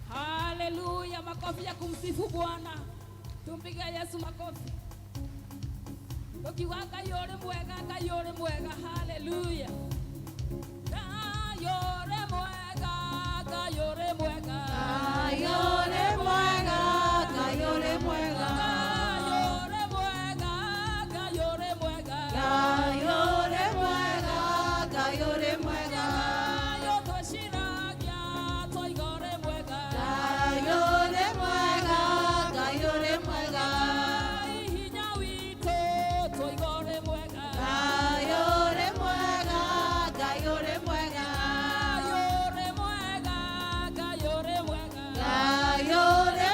Haleluya, makofi ya kumsifu Bwana. Tumpigie Yesu makofi. Ukiwa kayore mwega, kayore mwega. Haleluya. Kayore mwega, kayore mwega. Kayore mwega, kayore mwega. Kayore mwega, kayore mwega. Kayore mwega, kayore mwega. Yotoshiragia, toigore mwega. Kayore mwega, kayore mwega. Ihinya wito, toigore mwega. Kayore mwega, kayore mwega. Kayore mwega, kayore mwega. Kayore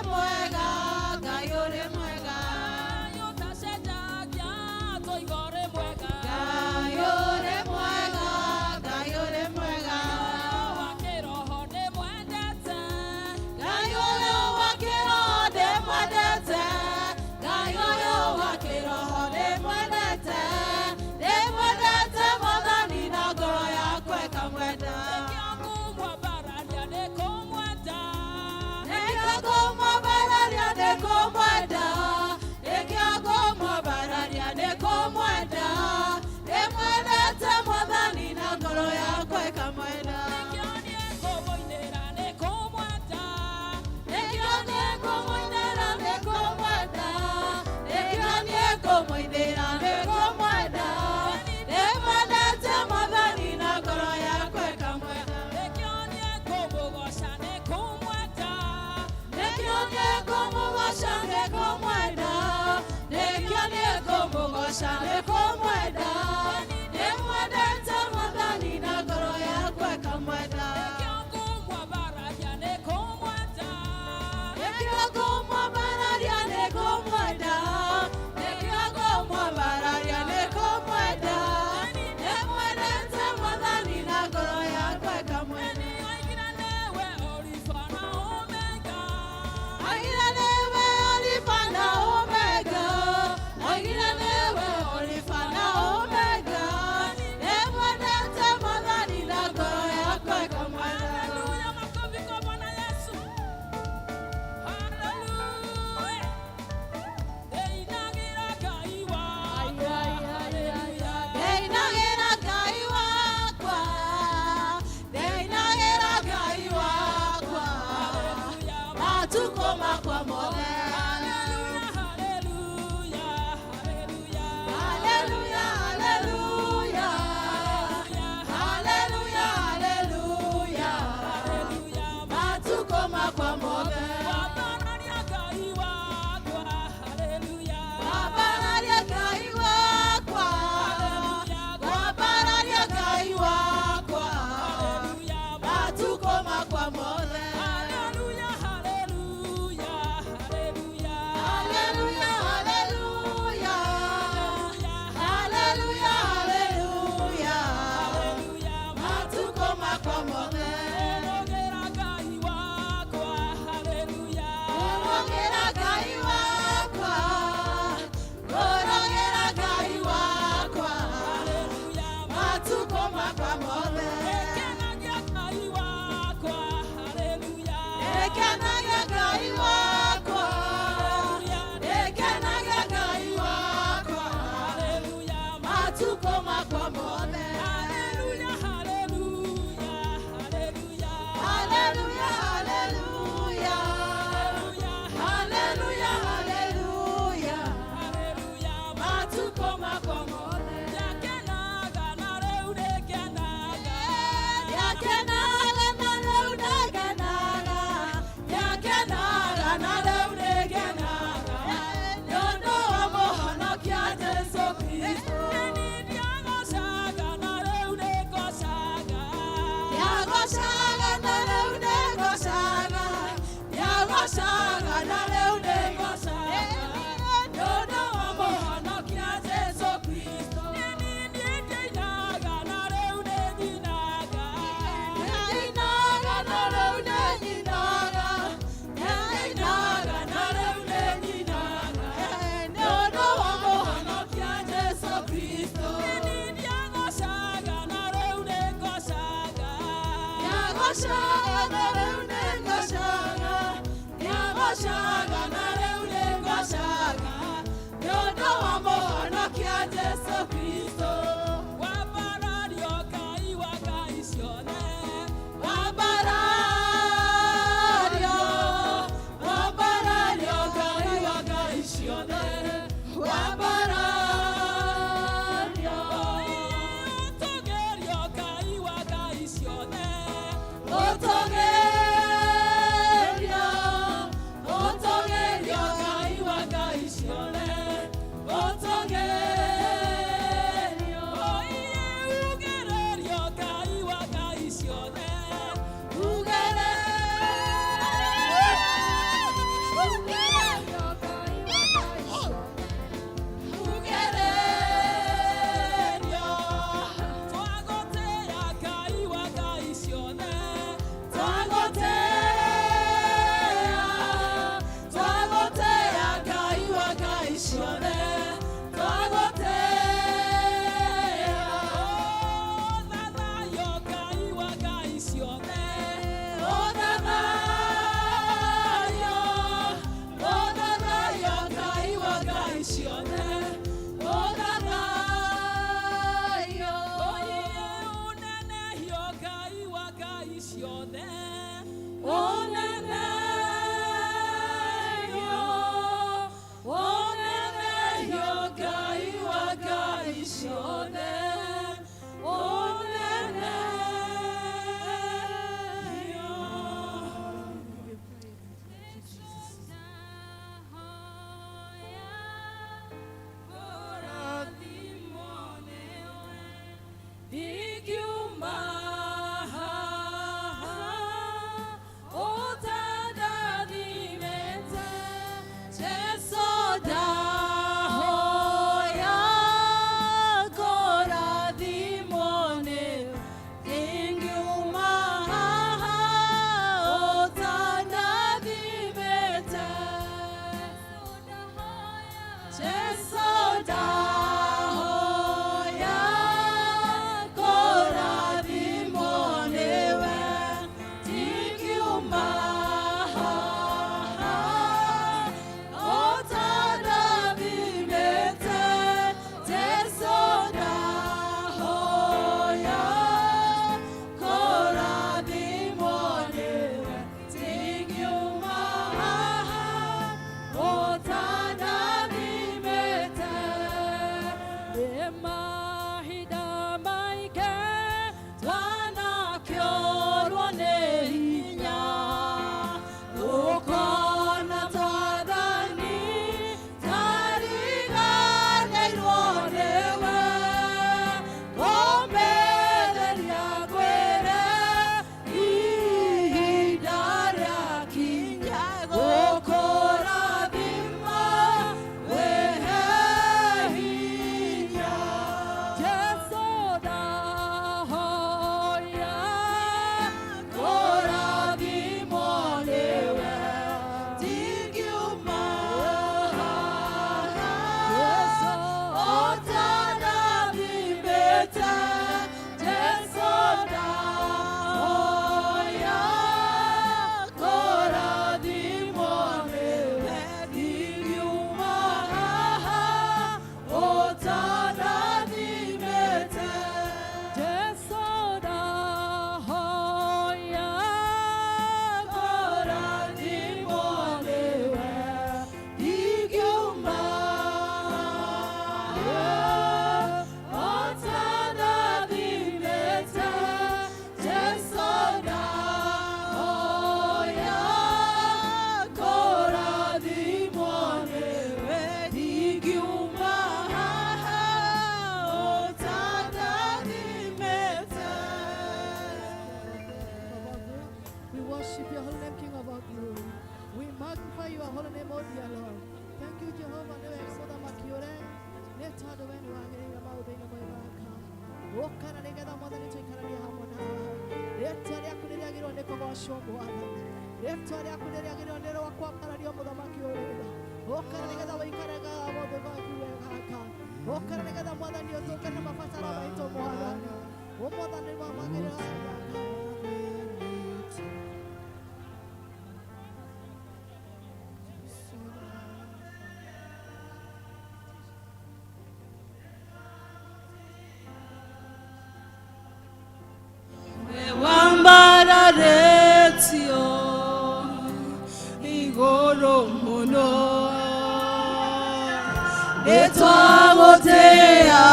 nitwagotea,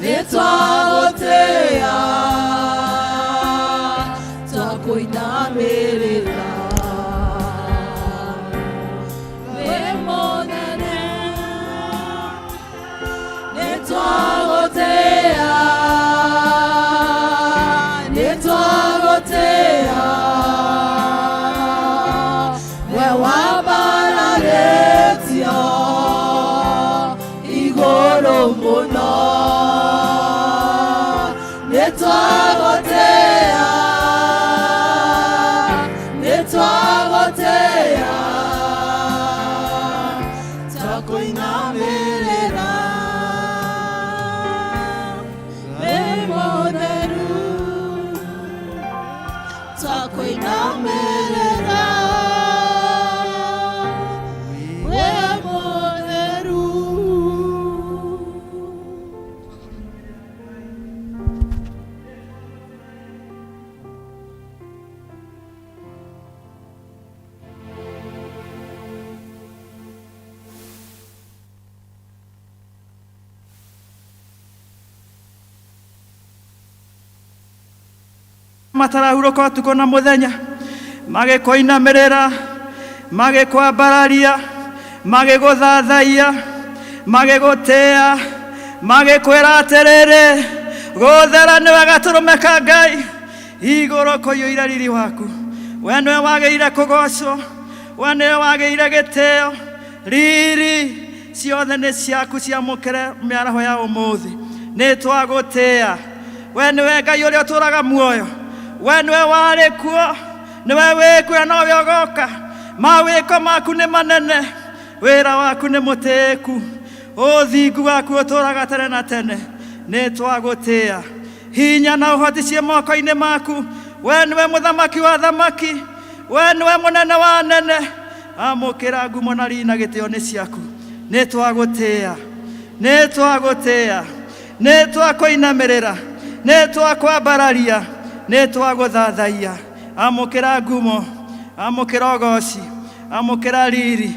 nitwagotea, twakuinamirira we monene, nitwagotea, nitwagotea, we wambararetio igoro muno, nitwagotea, nitwagotea, twakuinamirira we motheru, twakuinamirira we motheru. Matarahuroka ũtukũ na mũthenya magĩkũinamirĩra, magĩkwambararia, magĩgũthathaiya, magĩgũtĩĩa, magĩkwĩra atĩrĩrĩ, gũthera nĩwe gatũrũme ka Ngai, igũrũ kũiyũire riri waku. We nĩwe wagĩrĩire kũgocwo, we nĩwe wagĩrĩire gĩtĩo, riri ciothe nĩ ciaku, ciamũkĩre mĩaraho ya ũmũthĩ. Nĩtwagũtĩĩa, we nĩwe Ngai ũrĩa ũtũũraga muoyo, we nĩwe warĩ kuo, nĩwe wĩkuo na nowe ũgoka. Mawĩko maku nĩ manene, wĩra waku nĩ mũtĩĩku, ũthingu waku ũtũũraga tene na tene. Nĩtwagũtĩĩa, hinya na ũhoti cie moko-inĩ maku. We nĩwe mũthamaki wa thamaki, we nĩwe mũnene wa nene. Amũkĩra ngumo na riri na gĩtĩo nĩ ciaku. Nĩtwagũtĩĩa, nĩtwagũtĩĩa, nĩtwakũinamirĩra, nĩtwakwambararia, nĩtwagũthathaiya. Amũkĩra ngumo, amũkĩra ũgoci, amũkĩra riri,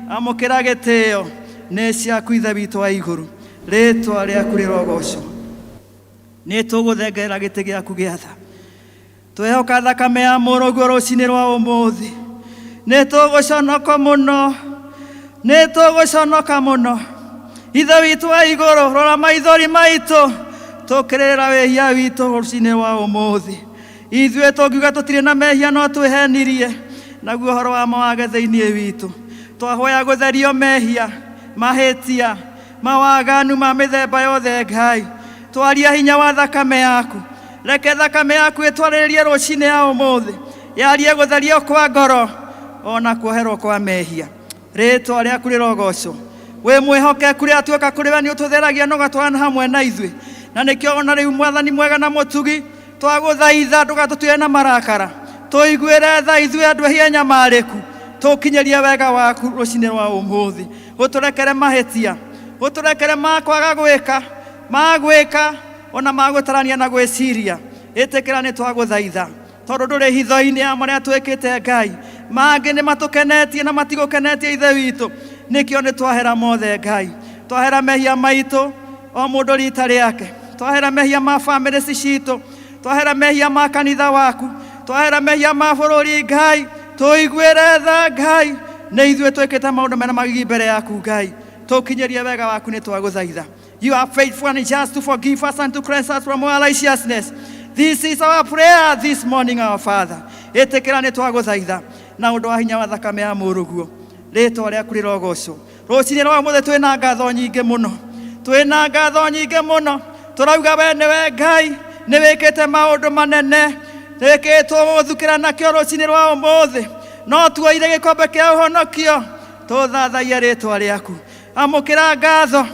amũkĩra gĩtĩo nĩ ciaku Ithe witũ wa igũrũ. Rĩĩtwa rĩaku rĩrogocwo. Nĩtũgũthengerera gĩtĩ gĩaku gĩa tha, twĩhoka thakame ya mũrũguo rũcinĩ rwa ũmũthĩ. Nĩtũgũconoka mũno, nĩtũgũconoka mũno. Ithe witũ wa igũrũ, rora maithori maitũ, tũkĩrĩrĩra wĩhia witũ rũcinĩ rwa ũmũthĩ. Ithuĩ tũngiuga tũtirĩ na mehia no twĩhenirie, naguo ũhoro wa mawage thĩinĩ witũ. Twahoya gũtherio mehia, mahĩtia, mawaganu ma mĩthemba yothe Ngai. Twaria hinya wa thakame yaku, reke thakame yaku ĩtwarĩrĩrie rũcinĩ ya ũmũthĩ, yarie gũtherio kwa ngoro ona kuoherwo kwa mehia. Rĩĩtwa rĩaku rĩrogocwo. We mwĩhokeku rĩrĩa tuoka kũrĩ we nĩũtũtheragia na ũgatwarana hamwe na ithuĩ. Na nĩkĩo ona rĩu Mwathani mwega na mũtugi, twagũthaitha ndũgatũtuĩre na marakara, tũiguĩre tha ithuĩ andũ ehia nyamarĩku, tũkinyĩrie wega waku rũcinĩ rwa ũmũthĩ. Ũtũrekere mahĩtia, ũtũrekere makwaga gwĩka ona magũtarania na gwĩciria. Ĩtĩkĩra nĩtwagũthaitha, tondũ ndũrĩ hitho-inĩ ya marĩa twĩkĩte Ngai. Mangĩ nĩmatũkenetie na matigũkenetie Ithe witũ, nĩkĩo nĩtwahera mothe Ngai. Twahera mehia maitũ, o mũndũ rita rĩake. Twahera mehia ma bamĩrĩ citũ, twahera mehia ma kanitha waku, twahera mehia ma bũrũri Ngai. Tũiguĩre tha Ngai, nĩ ithuĩ twĩkĩte maũndũ mena magigi mbere yaku Ngai. Tũkinyĩrie wega waku nĩtwagũthaitha. You are faithful and just to forgive us and to cleanse us from all righteousness. This is our prayer this morning, our Father. Ĩtĩkĩra nĩtwagũthaitha na ũndũ wa hinya wa thakame ya mũrũguo. Rĩĩtwa rĩaku rĩrogocwo. Rũcinĩ rwa ũmũthĩ twĩna ngatho nyingĩ mũno, twĩna ngatho nyingĩ mũno. Tũrauga we nĩwe Ngai, nĩwĩkĩte maũndũ manene, wĩkĩtwo gũthukĩra nakĩo rũcinĩ rwa ũmũthĩ. No tuoire gĩkombe kĩa ũhonokio, tũthathaiye rĩĩtwa rĩaku. Amũkĩra ngatho,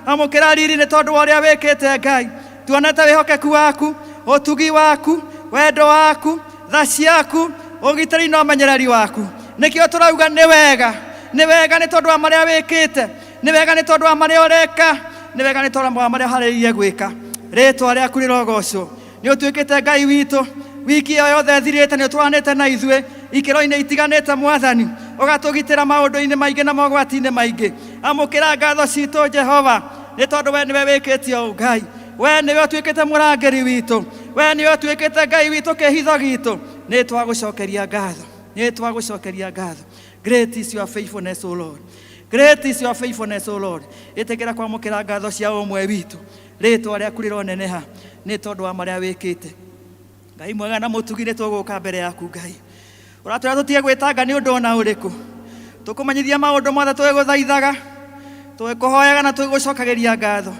amũkĩra riri nĩ tondũ wa ũrĩa wĩkĩte Ngai. Tuonete wĩhokeku waku, ũtugi waku, wendo waku, tha ciaku, ũgitĩri na ũmenyereri waku. Nĩkĩo tũrauga nĩ wega, nĩ wega nĩ tondũ wa marĩa wĩkĩte, nĩ wega nĩ tondũ wa marĩa ũreka, nĩ wega nĩ tondũ wa marĩa ũharĩrĩirie gwĩka. Rĩĩtwa rĩaku rĩrogocwo. Nĩ ũtuĩkĩte Ngai witũ, wiki ĩyo yothe thirĩte nĩ ũtwaranĩte na ithuĩ ikĩro-inĩ itiganĩte Mwathani. ũgatũgitĩra maũndũ-inĩ maingĩ na mogwati-inĩ maingĩ. Amũkĩra ngatho citũ Jehova, nĩ tondũ we nĩwe wĩkĩte ũũ Ngai. We nĩwe ũtuĩkĩte mũrangĩri witũ, we nĩwe ũtuĩkĩte Ngai witũ kĩhitho gitũ. Nĩ twagũcokeria ngatho, nĩ twagũcokeria ngatho. Great is your faithfulness, O Lord. Great is your faithfulness, O Lord. Ĩtĩkĩra kwamũkĩra ngatho cia ũmwe witũ. Rĩĩtwa rĩaku rĩroneneha nĩ tondũ wa marĩa wĩkĩte. Ngai mwega na mũtugi, nĩ tũgũũka mbere yaku Ngai. Ũratwĩra tũtige gwĩtanga nĩ ũndũ ona ũrĩkũ. Tũkũmenyithia maũndũ mothe twĩgũthaithaga, twĩkũhoyaga na twĩgũcokagĩria ngatho.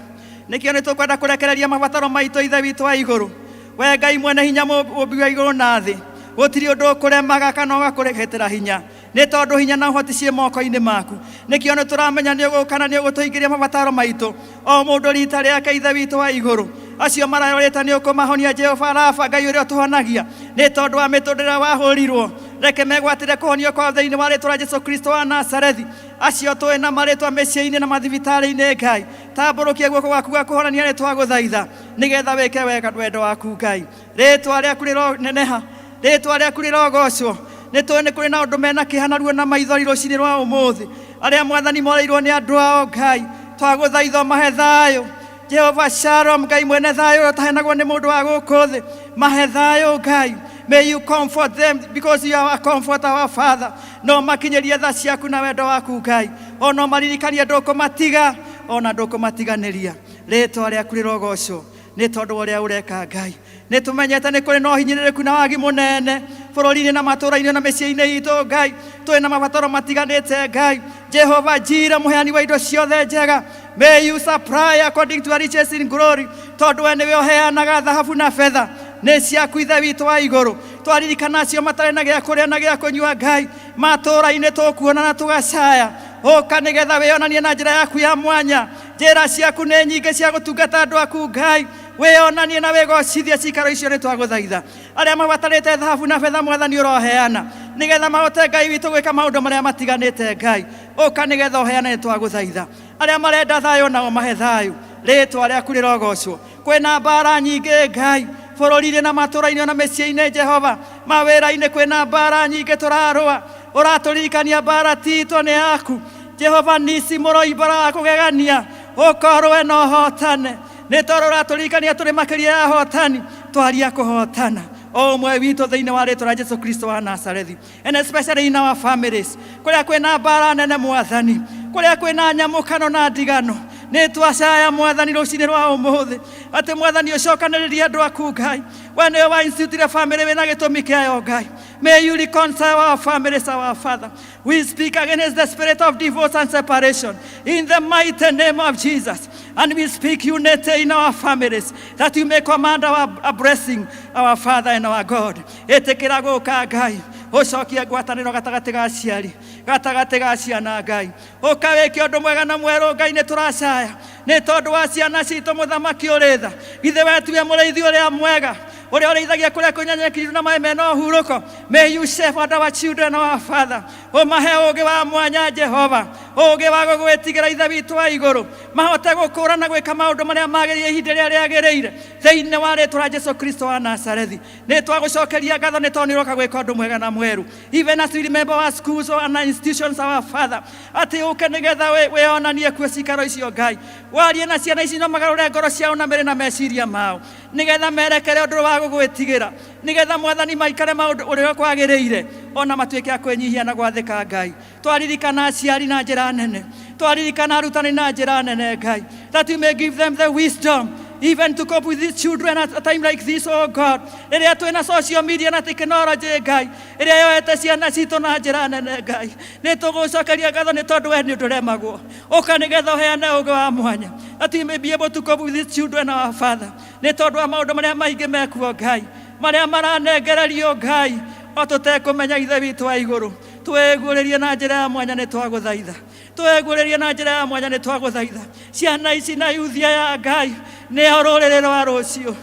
Nĩkĩo nĩ tũkwenda kũrekereria mabataro maitũ Ithe witũ wa igũrũ. We Ngai mwene hinya mũmbi wa igũrũ na thĩ, gũtirĩ ũndũ ũkũremaga kana ũgakũrehetera hinya, nĩ tondũ hinya na ũhoti ciĩ moko-inĩ maku. Nĩkĩo nĩ tũramenya nĩ ũgũũka na nĩ ũgũtũingĩria mabataro maitũ, o mũndũ rita rĩake Ithe witũ wa igũrũ. Acio mararorĩte nĩ ũkũmahonia Jehova Rafa, Ngai ũrĩa ũtũhonagia, nĩ tondũ wa mĩtũrĩre wahũrirwo. Reke megwatĩre kũhonio kwa thĩinĩ wa rĩĩtwa rĩa Jesũ Kristo wa Nazarethi. Acio tũĩ na marĩĩtwa mĩciĩ-inĩ na mathibitarĩ-inĩ Ngai, tambũrũkia guoko gwaku gwa kũhonania, nĩ twagũthaitha nĩgetha wĩke wega wendo waku Ngai. Rĩĩtwa rĩaku rĩroneneha, rĩĩtwa rĩaku rĩrogocwo. Nĩ tũĩ nĩ kũrĩ na ũndũ mena kĩhana ruo na maithori rũcinĩ rwa ũmũthĩ, arĩa Mwathani moreirwo nĩ andũ ao Ngai. Twagũthaitha mahe thayũ Jehova Shalom, Ngai mwene thayũ ũrĩa ũtaheanagwo nĩ mũndũ wa gũkũ thĩ. Mahe thayũ Ngai. May you comfort them because you are a comforter, our Father. No makinyĩrie tha ciaku na wendo waku Ngai. O no maririkanie ndũkũmatiga, ona ndũkũmatiganĩria. Rĩĩtwa rĩaku rĩrogocwo nĩ tondũ wa ũrĩa ũreka Ngai. Nĩ tũmenyete nĩ kũrĩ na ũhinyĩrĩrĩku na wagi mũnene bũrũri-inĩ na matũũra-inĩ na mĩciĩ-inĩ itũ Ngai. Twĩ na mabataro matiganĩte Ngai. Jehova Jireh, mũheani wa indo ciothe njega, may you supply according to your riches in glory. Tondũ we nĩwe ũheanaga thahabu na betha, nĩ ciaku Ithe witũ wa igũrũ. Twaririkana acio matarĩ na gĩa kũrĩa na gĩa kũnyua Ngai, matũũra-inĩ tũkuona na tũgacaya. Ũka nĩgetha wĩonanie na njĩra yaku ya mwanya. Njĩra ciaku nĩ nyingĩ cia gũtungata andũ aku Ngai. Wĩonanie na wĩgocithie cikaro icio, nĩ twagũthaitha. Arĩa mabatarĩte thahabu na betha Mwathani ũroheana, nĩgetha mahote Ngai witũ gwĩka maũndũ marĩa matiganĩte Ngai. Ũka nĩgetha ũheane, nĩ twagũthaitha. Arĩa marenda thayũ nao mahe thayũ. Rĩĩtwa rĩaku rĩrogocwo. Kwĩna mbara nyingĩ Ngai bũrũri-inĩ na matũũra-inĩ na mĩciĩ-inĩ Jehova. Mawĩra-inĩ kwĩna mbara nyingĩ tũrarũa. Ũratũririkania mbara titũ nĩ yaku Jehova Nisi, mũroimbara wa kũgegania. Ũkorwo na ũhotane, nĩ tondũ ũratũririkania tũrĩ makĩria ya hotani. Twaria kũhotana o ũmwe witũ thĩinĩ wa rĩĩtwa rĩa Jesũ Kristo wa Nazarethi. And especially in our families, kũrĩa kwĩna mbara nene Mwathani, kũrĩa kwĩna nyamũkano na ndigano, nĩ twacaya Mwathani rũcinĩ rwa ũmũthĩ atĩ Mwathani ũcokanĩrĩrie andũ aku Ngai. We nĩwe wa institute family wĩna gĩtũmi kĩayo Ngai. May you reconcile our families, our Father. We speak against the spirit of divorce and separation in the mighty name of Jesus. And we speak unity in our families, that you may command our blessing, our Father and our God. Ĩtĩkĩra gũka Ngai, ũcokie ngwatanĩro gatagatĩ ga aciari, gatagatĩ ga ciana Ngai. Ũkawĩke ũndũ mwega na mwerũ Ngai, nĩ tũracaya nĩ tondũ wa ciana citũ mũthamaki ũrĩ tha. Ithe wetu we mũrĩithi ũrĩa mwega, ũrĩa ũrĩithagia kũrĩa kũnyenyekiru na maĩ mena ũhurũko. May you shepherd our children, our Father. Ũmahe ũũgĩ wa mwanya Jehova, ũũgĩ wa gũgwĩtigĩra Ithe witũ wa igũrũ, mahote gũkũũra na gwĩka maũndũ marĩa magĩrĩire ihinda rĩrĩa rĩagĩrĩire thĩinĩ wa rĩĩtwa rĩa Jesũ Kristo wa Nazarethi. Nĩ twagũcokeria ngatho nĩ tondũ nĩũroka gwĩka ũndũ mwega na mwerũ. Even as we remember our schools and our institutions, our Father, atĩ ũke nĩgetha wĩonanie kuo cikaro icio Ngai. Warie na ciana ici no magarũre ngoro ciao na mĩrĩ na meciria mao, nĩgetha merekere ũndũ wa gũgwĩtigĩra, nĩgetha Mwathani maikare maũndũ ũrĩa kwagĩrĩire, ona matuĩke a kwĩnyihia na gwathĩka Ngai. Twaririkana aciari na njĩra nene, twaririkana arutani na njĩra nene Ngai, that you may give them the wisdom even to cope with these children at a time like this, oh God. Rĩrĩa twĩna social media na technology Ngai, ĩrĩa yoete ciana citũ na njĩra nene Ngai, nĩ tũgũcokeria ngatho nĩ tondũ we nĩ ndũremagwo. Ũka nĩgetha ũheane ũũgĩ wa mwanya, that you may be able to cope with these children, our Father. Nĩ tondũ wa maũndũ marĩa maingĩ mekuo Ngai, marĩa maranengererio Ngai, o tũtekũmenya Ithe witũ wa igũrũ. Twĩguũrĩrie na njĩra ya mwanya, nĩ twagũthaitha. Twĩguũrĩrie na njĩra ya mwanya, nĩ twagũthaitha. Ciana ici na yuthia ya Ngai, nĩo rũrĩrĩ rwa rũciũ,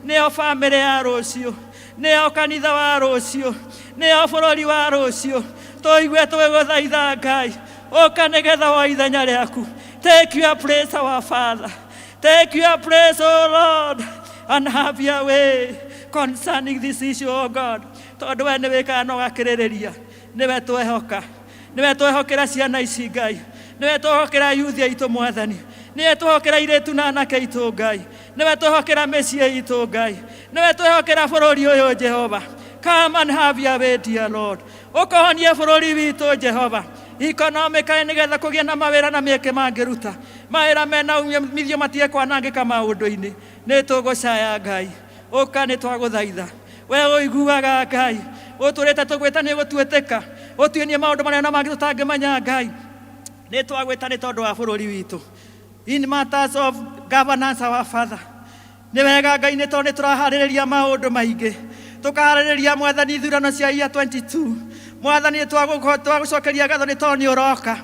nĩo bamĩrĩ ya rũciũ, nĩo kanitha wa rũciũ, nĩo bũrũri wa rũciũ. Tũigue twĩgũthaitha Ngai, ũka nĩgetha wa ithenya rĩaku. Take your place, our Father. Take your place, O Lord, and have your way concerning this issue, O God. Tondũ we nĩ wĩkaga na ũgakĩrĩrĩria, nĩwe twehoka, niwe twehokera ciana ici Ngai, niwe twehokera youth aitũ Mwathani, niwe twehokera airĩtu na anake aitũ Ngai, niwe twehokera mĩciĩ itũ Ngai, niwe twehokera bũrũri ũyũ Jehova. Come and have your way, dear Lord. Ũkũhonie bũrũri witũ Jehova, economically nĩgetha kũgĩa na mawĩra na mĩeke mangĩruta, mawĩra mena umithio matige kwanangĩka maũndũ-inĩ. Nĩ tũgũcaya Ngai, ũka nĩ twagũthaitha, we ũiguaga Ngai, ũtũrĩte tũgwĩta nĩ gũtuĩtĩka, ũtuĩnie maũndũ marĩa na mangĩ tũtangĩmenya Ngai. Nĩ twagwĩta nĩ tondũ wa bũrũri witũ. In matters of governance, our Father, nĩ wega Ngai nĩ tondũ nĩ tũraharĩrĩria maũndũ maingĩ, tũkaharĩrĩria Mwathani ithurano cia year 22. Mwathani twagũcokeria ngatho nĩ tondũ nĩ ũroka,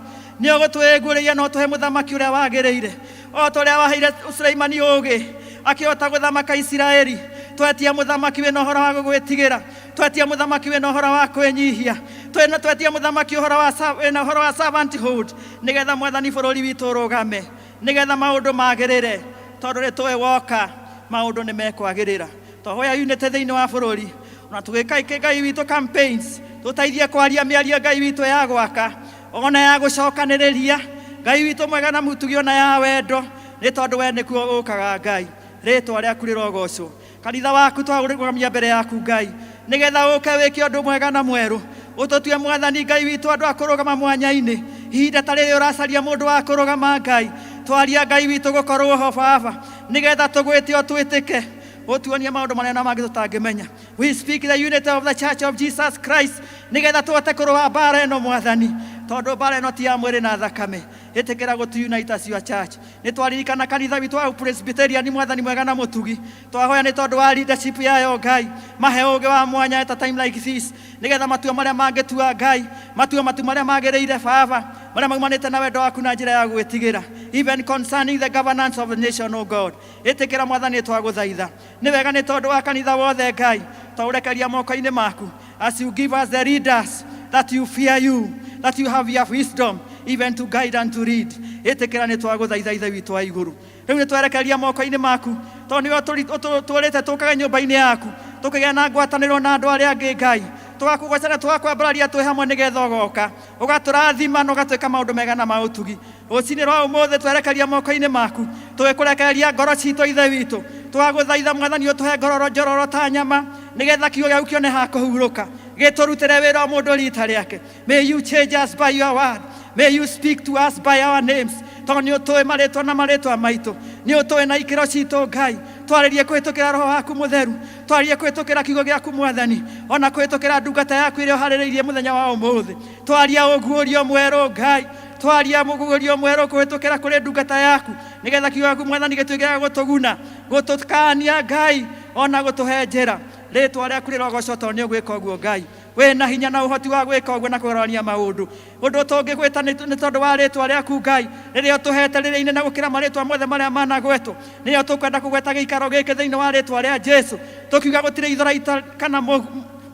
nĩ ũgũtwĩguũrĩria na ũtũhe mũthamaki ũrĩa wagĩrĩire, o ta ũrĩa waheire Suleimani ũũgĩ akĩhota gũthamaka Isiraeli. Twetia mũthamaki wĩna ũhoro wa gũgwĩtigĩra, twetia mũthamaki wĩna ũhoro wa kwĩnyihia, twetia mũthamaki wĩna ũhoro wa servanthood, nĩgetha Mwathani bũrũri witũ ũrũgame, nĩgetha maũndũ magĩrĩre, tondũ nĩ tũĩ woka maũndũ nĩ mekwagĩrĩra. Twahoya unity thĩinĩ wa bũrũri, ona tũgĩka Ngai witũ campaigns, tũteithie kwaria mĩario Ngai witũ ya gwaka, ona ya gũcokanĩrĩria. Ngai witũ mwega na mũtugi ona ya wendo, nĩ tondũ we nĩkuo ũkaga Ngai, rĩĩtwa rĩaku rĩrogocwo. Kanitha waku twagũrũgamia mbere yaku Ngai, nĩgetha ũke wĩke ũndũ mwega na mwerũ, ũtũtue Mwathani Ngai witũ andũ a kũrũgama mwanya-inĩ. Ihinda ta rĩrĩ ũracaria mũndũ wa kũrũgama Ngai, twaria Ngai witũ gũkorwo ho Baba, nĩgetha tũgwĩte o twĩtĩke, ũtuonie maũndũ marĩa na mangĩ tũtangĩmenya. We speak the unity of the Church of Jesus Christ, nĩgetha tũhote kũrũa mbara ĩno Mwathani, tondũ mbara ĩno ti ya mwĩrĩ na thakame. Ĩtĩkĩra gũtu-unite as your church. Nĩ twaririkana kanitha witũ wa Presbyterian Mwathani mwega na mũtugi, twahoya nĩ tondũ wa leadership yayo Ngai, mahe ũũgĩ wa mwanya at a time like this, nĩgetha matua marĩa mangĩtua Ngai, matua marĩa magĩrĩire Baba, marĩa maumanĩte na wendo waku na njĩra ya gwĩtigĩra, even concerning the governance of the nation, O God. Ĩtĩkĩra Mwathani twagũthaitha, nĩ wega nĩ tondũ wa kanitha wothe Ngai, twaũrekeria moko-inĩ maku, as you give us the leaders that you fear you, that you have your wisdom even to guide and to lead. Ĩtĩkĩra nĩ twagũthaitha Ithe witũ wa igũrũ, rĩu nĩ twerekeria moko-inĩ maku, tondũ nĩwe tũrĩte tũkaga nyũmba-inĩ yaku, tũkĩgĩa na ngwatanĩro na andũ arĩa angĩ Ngai, tũgakũgwacana tũgakwambararia twĩ hamwe nĩgetha ũgoka ũgatũrathima na ũgatwĩka maũndũ mega na maũtugi. Rũcinĩ rwa ũmũthĩ twerekeria moko-inĩ maku, tũgĩkũrekereria ngoro citũ Ithe witũ, twagũthaitha Mwathani ũtũhe ngororo njororo ta nyama, nĩgetha kiugo gĩaku kĩone ha kũhurũka, gĩtũrutĩre wĩra mũndũ rita rĩake. May you change us by your word, may you speak to us by our names, tondũ nĩ ũtũĩ marĩtwa na marĩtwa maitũ, nĩ ũtũĩ na ikĩro citũ Ngai. Twarĩrie kũhĩtũkĩra Roho waku mũtheru, twarĩrie kũhĩtũkĩra kiugo gĩaku Mwathani, ona kũhĩtũkĩra ndungata yaku ĩrĩa ũharĩrĩirie mũthenya wa ũmũthĩ. Twaria ũguũrio mwerũ Ngai, twaria mũguũrio mwerũ kũhĩtũkĩra kũrĩ ndungata yaku, nĩgetha kiugo gĩaku Mwathani gĩtuĩke gĩa gũtũguna, gũtũkania Ngai, ona gũtũhe njĩra. Rĩĩtwa rĩaku rĩrogocwo tondũ nĩ ũgwĩka ũguo Ngai. Wĩna hinya na ũhoti wa gwĩka ũguo na kũrorania maũndũ. Ũndũ tũngĩgwĩta nĩ tondũ wa rĩĩtwa rĩaku Ngai, rĩrĩa ũtũhete rĩrĩa inene gũkĩra marĩĩtwa mothe marĩa managwetwo. Nĩrĩo tũkwenda kũgweta gĩikaro gĩkĩ thĩinĩ wa rĩĩtwa rĩa Jesũ, tũkiuga gũtirĩ itharaita kana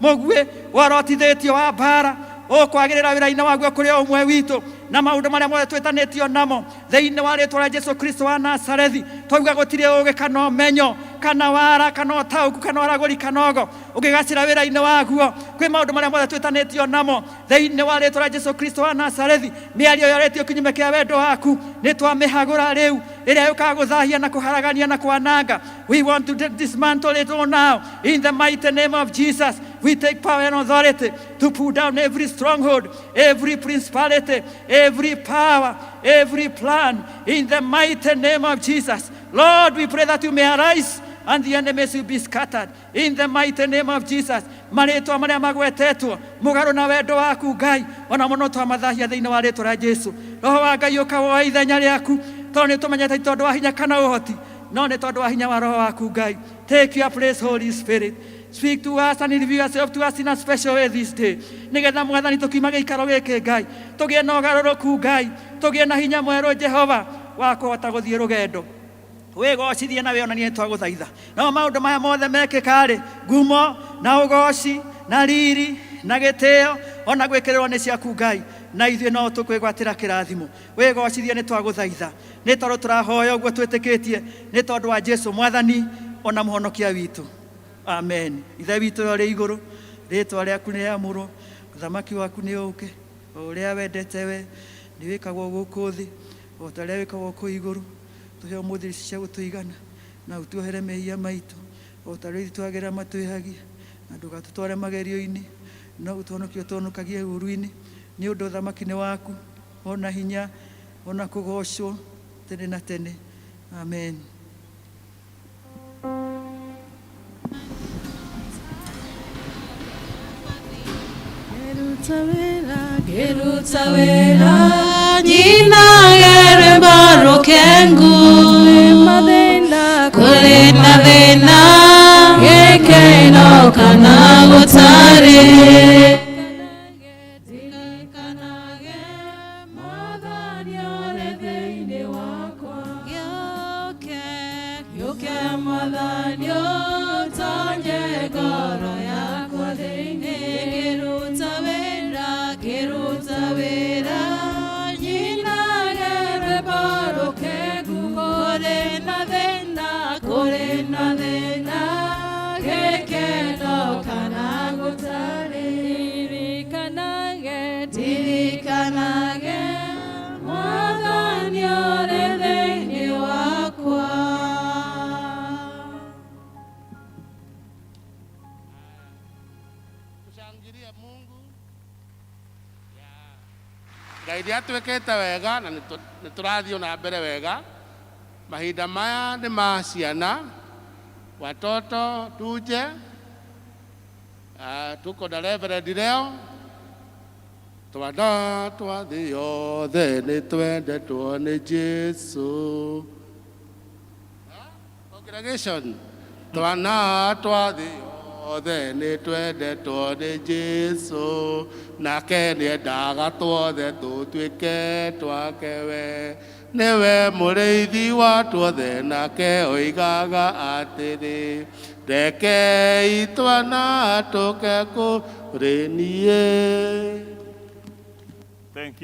mũguĩ warotithĩtio wa mbara, ũkwagĩrĩra wĩra-inĩ waguo kũrĩ o ũmwe witũ, na maũndũ marĩa mothe twĩtanĩtio namo thĩinĩ wa rĩĩtwa rĩa Jesũ Kristo wa Nazarethi. Twauga gũtirĩ ũũgĩ kana ũmenyo kana wara kana ũtaũku kana ũragũri kana ũgo ũngĩgacĩra wĩra-inĩ waguo. Kwĩ maũndũ marĩa mothe twĩtanĩtio namo thĩinĩ wa rĩĩtwa rĩa Jesũ Kristo wa Nazarethi. Mĩario yũrĩtio kinyume kĩa wendo waku nĩ twamĩhagũra rĩu, ĩrĩa yũkaga gũthahia na kũharagania na kwananga. We want to dismantle it all now in the mighty name of Jesus. We take power and authority to pull down every stronghold, every principality, every power, every plan in the mighty name of Jesus. Lord, we pray that you may arise and the enemies will be scattered in the mighty name of Jesus. Marĩtwa marĩa magwetetwo mũgarũ na wendo waku Ngai, ona mũno twamathahia thĩinĩ wa rĩĩtwa rĩa Jesũ. Roho wa Ngai ũka woe ithenya rĩaku, tondũ nĩ tũmenyete tondũ wa hinya kana ũhoti, no nĩ tondũ wa hinya wa Roho waku Ngai. Take your place, Holy Spirit. Speak to us and reveal yourself to us in a special way this day. Nĩgetha Mwathani tũkiuma gĩikaro gĩkĩ Ngai, tũgĩe na ũgarũrũku Ngai, tũgĩe na hinya mwerũ Jehova wa kũhota gũthiĩ rũgendo. Wĩgocithie na wĩonanie twagũthaitha. No maũndũ maya mothe mekĩka-rĩ, ngumo na ũgoci na riri na gĩtĩo ona gwĩkĩrĩrwo nĩ ciaku Ngai, na ithuĩ no tũkwĩgwatĩra kĩrathimo. Wĩgocithie nĩ twagũthaitha, nĩ tondũ tũrahoya ũguo twĩtĩkĩtie, nĩ tondũ wa Jesũ Mwathani ona mũhonokia witũ. Amen. Ithe witũ ũrĩ igũrũ, rĩĩtwa rĩaku nĩ rĩamũrwo, ũthamaki waku nĩ ũũke, Ũrĩa wendete we nĩ wĩkagwo gũkũ thĩ o ta ũrĩa wĩkagwo kũu igũrũ. Tũhe ũmũthĩ cia gũtũigana na ũtuohere mehia maitũ o ta ũrĩa twagĩra matwĩhagia, na ndũgatũtware magerio-inĩ, no ũtũhonokie ũtũhonokagie ũũru-inĩ, nĩ ũndũ ũthamaki nĩ waku, ona hinya, ona kũgocwo tene na tene. Amen. Geruta wera nyina gere barokengu kule na thina gekeno kana gutare Ngai atwekete wega na niturathio na mbere wega. Mahinda maya ni ma ciana, watoto tuje, tuko na Reverend leo. Twana twa thĩ yothe nĩ twendetwo nĩ Jesu. Congregation, twana twa thĩ yothe nĩ twendetwo nĩ Jesu, nake nĩendaga tuothe tũtuĩke twake we. Nĩwe mũrĩithi wa tuothe, nake oigaga atĩrĩ, rekei twana tũke kũrĩ niĩ. Thank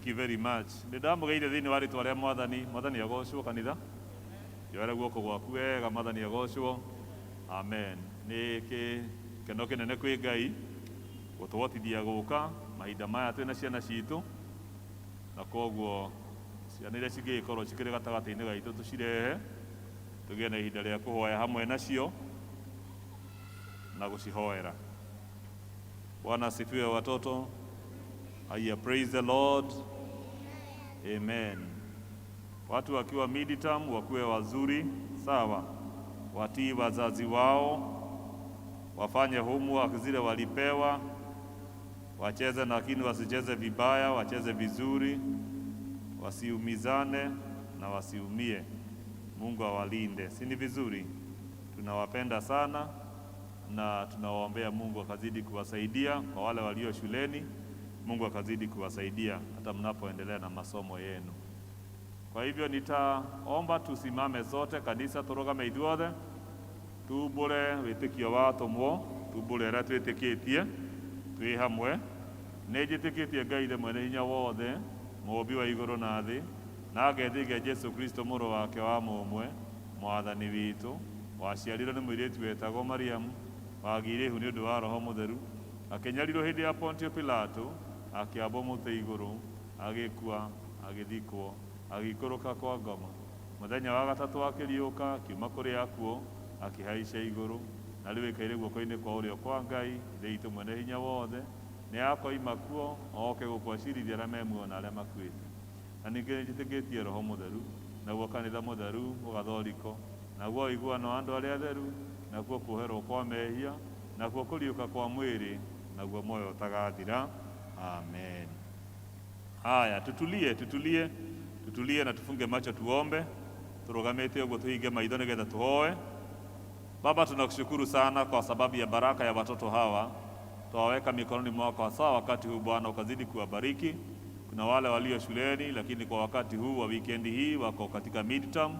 you very much. Nĩndamũgeire thĩinĩ wa rĩtwa rĩa Mwathani. Mwathani agocwo kanitha. Yoera guoko gwaku wega, Mwathani agocwo. Amen. Nĩ gĩkeno kĩnene kwĩ Ngai gũtũhotithia gũka mahinda maya twĩna ciana citũ, na koguo ciana iria cingĩgĩkorwo cikĩrĩ gatagatĩ-inĩ gaitũ tũcirehe tũgĩe na ihinda rĩa kũhoya hamwe nacio na gũcihoera. Bwana asifiwe watoto. Haya, praise the Lord. Amen. Watu wakiwa midterm wakuwe wazuri, sawa. Watii wazazi wao, wafanye homework zile walipewa, wacheze lakini wasicheze vibaya, wacheze vizuri, wasiumizane na wasiumie. Mungu awalinde. Si ni vizuri? Tunawapenda sana na tunawaombea Mungu akazidi kuwasaidia. Kwa wale walio shuleni, Mungu akazidi kuwasaidia hata mnapoendelea na masomo yenu. Kwa hivyo nitaomba tusimame sote kanisa, turugame ithuothe tubure wĩtĩkio wa atũmwo, tubure ũrĩa twĩtĩkĩtie twĩ hamwe. Nĩnjĩtĩkĩtie Ngai ithe mwene hinya wothe, mũũmbi wa igũrũ na thĩ, na ngetĩkia Jesu Kristo mũrũ wake wa mũmwe, mwathani witũ, waciarirwo nĩ mũirĩtu wetagwo Mariamu, wagĩire ihu nĩ ũndũ wa Roho Mũtheru, akĩnyarirwo hĩndĩ ya Pontio Pilato, akĩambwo mũtĩ igũrũ, agĩkua, agĩthikwo, agĩikũrũka kwa ngoma. Mũthenya wa gatatũ akĩriũka, akiuma kũrĩ akuũ, akĩhaica igũrũ, na rĩu aikaire guoko-inĩ kwa ũrĩo kwa Ngai, Ithe witũ mwene hinya wothe. Nĩ akoima kuo, oke gũkũacirithia arĩa memuoyo na arĩa makuĩte. Na ningĩ njĩtĩkĩtie Roho Mũtheru, naguo kanitha mũtheru ũgathoriko, naguo ũiguano wa andũ arĩa atheru, naguo kuoherwo kwa mehia, naguo kũriũka kwa mwĩrĩ, naguo muoyo ũtagathira. Amen. Haya, tutulie na tufunge macho tuombe. Turugamite ũguo tuhinge maitho nĩgetha tuhoe. Baba, tunakushukuru sana kwa sababu ya baraka ya watoto hawa. Tuwaweka mikononi mwako hasa wakati huu Bwana, ukazidi kuwabariki. Kuna wale walio shuleni lakini kwa wakati huu wa wikendi hii wako katika midterm.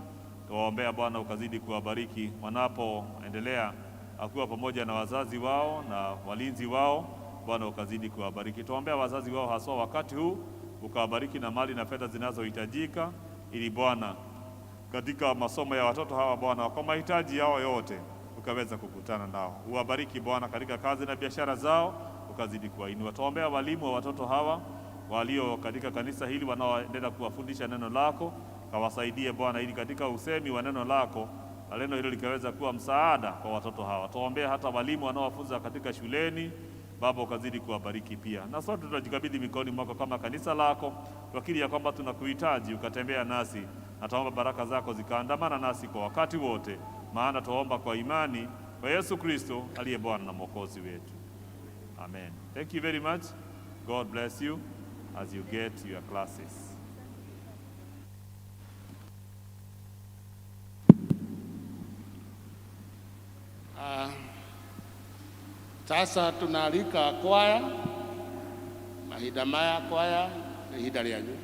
Tuwaombea Bwana ukazidi kuwabariki wanapoendelea akuwa pamoja na wazazi wao na walinzi wao. Bwana ukazidi kuwabariki. Tuwaombea wazazi wao hasa wakati huu, ukawabariki na mali na fedha zinazohitajika, ili Bwana katika masomo ya watoto hawa Bwana, kwa mahitaji yao yote ukaweza kukutana nao. Uwabariki Bwana katika kazi na biashara zao, ukazidi kuwainua. Tuombea walimu wa watoto hawa, walio katika kanisa hili wanaoendelea kuwafundisha neno lako, kawasaidie Bwana, ili katika usemi wa neno lako na neno hilo likaweza kuwa msaada kwa watoto hawa. Tuombee hata walimu wanaowafunza katika shuleni, Baba ukazidi kuwabariki pia. Na sote tunajikabidhi mikononi mwako kama kanisa lako, tukiri ya kwamba tunakuhitaji ukatembea nasi, na tuomba baraka zako zikaandamana nasi kwa wakati wote, maana tuomba kwa imani kwa Yesu Kristo aliye Bwana na Mwokozi wetu. Amen. Thank you very much. God bless you as you get your classes. Sasa tunaalika kwaya, mahinda maya kwaya nĩ ihinda rĩanyu.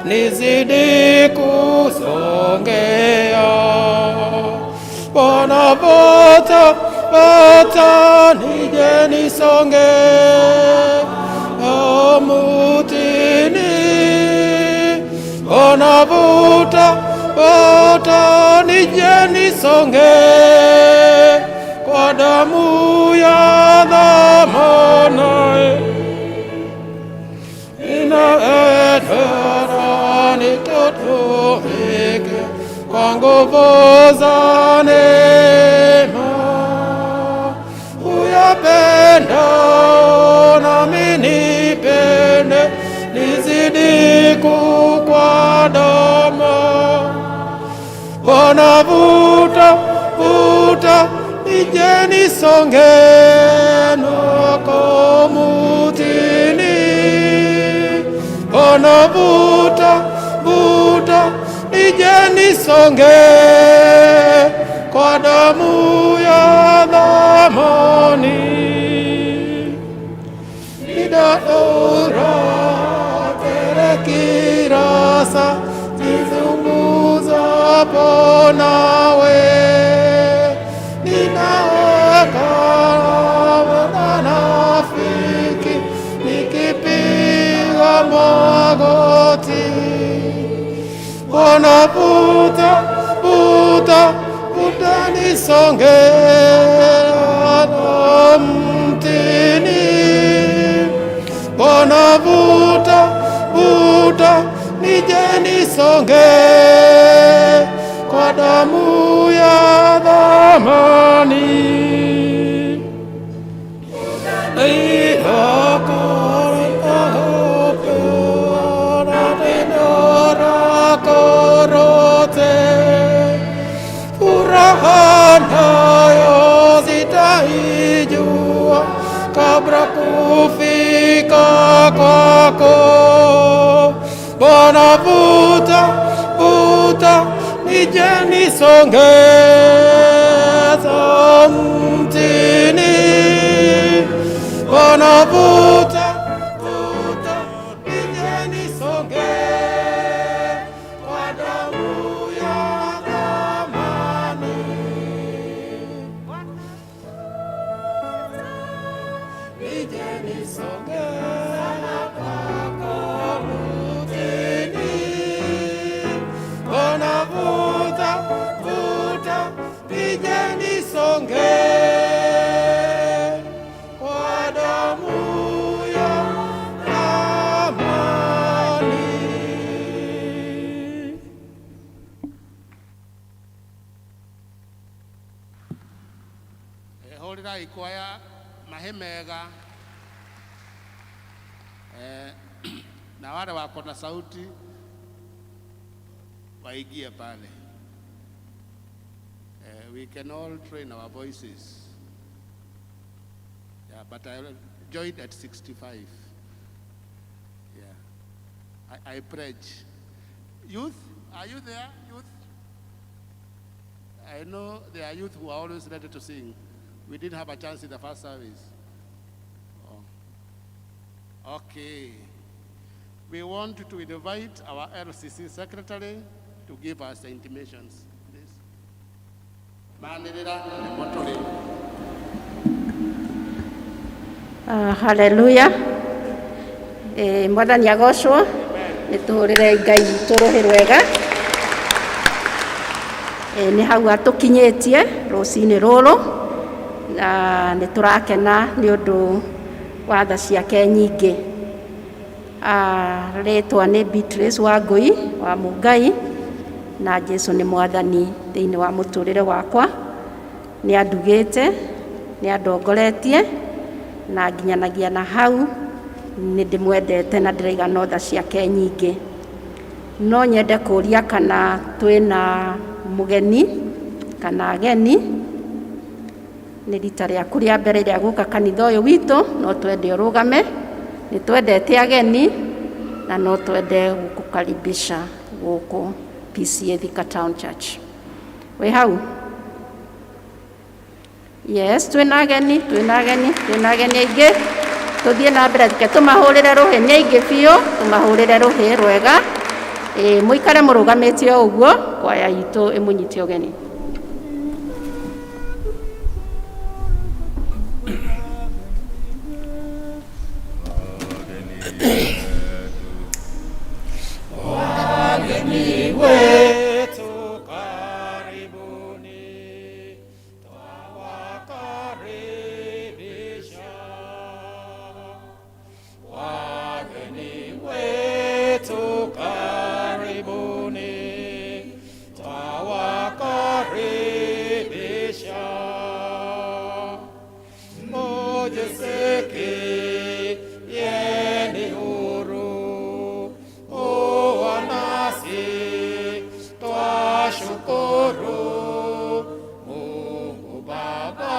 Nizidi kusongea Bwana, vuta nije nisonge mutini. Bwana, vuta nije nisonge kwa damu ya dhamana nitutumike kwa nguvu za neema. Uyapenda nami nipende, nizidi kukuandama. Bwana, vuta nije nisonge nako mutini. Bwana, vuta nije nisonge kwa damu ya dhamani. Nidadora terekirasa nizunguzapo nawe. Ninaweka wanafiki nikipiga magoti. Bwana, vuta nisonge mtini. Bwana, vuta nije nisonge kwa damu ya dhamani. Furaha nayo sitaijua kabla kufika kwako. Bwana, vuta nije nisonge mtini. Bwana, vuta nije nisonge kwa damu ya dhamani. Nije nisonge kwako mutini. Bwana, vuta nije nisonge kwa damu ya dhamani. Hũrĩrai ikwaya mahe mega, na wale wako na sauti waingie pale. We can all train our voices. Yeah, but I joined at 65. Yeah, I pledge. Youth, are you there, youth? I know there are youth who are always ready to sing. We didn't have a chance in the first service. Oh. Okay. We want to invite our LCC secretary to give us the intimations, please. Hallelujah. Mwathani agocwo nĩ tũrĩre Ngai tũrũhĩ rwega nĩ hau atũkinyĩtie rũcinĩ rũrũ na nĩ tũrakena nĩ ũndũ wa tha ciake nyingĩ. Rĩtwa nĩ Beatrice Wangui wa Mungai na Jesu nĩ mwathani thĩinĩ wa mũtũrĩre wakwa. Nĩ andugĩte, nĩ andongoretie na nginyanagia na hau nĩ ndĩmwendete na ndĩraiga no tha ciake nyingĩ. No nyende kũria kana twĩna mũgeni kana ageni. Nĩ rita rĩaku rĩa mbere rĩa gũka kanitha ũyũ witũ, no twende ũrũgame. Nĩ twendete ageni na no twende gũkũkaribisha gũkũ PCA Thika Town Church. Wĩ hau? Yes, twĩna ageni aingĩ. Tũthiĩ na mbere reke tũmahũrĩre rũhĩ nĩ aingĩ biũ, tũmahũrĩre rũhĩ rwega. Mũikare mũrũgamĩte o ũguo, kwaya itũ ĩmũnyite ũgeni. Wageni wetu karibuni, twawakaribisha. Wageni wetu karibuni, twawakaribisha. Mojiseki yeni huru, nasi twashukuru. Mungu Baba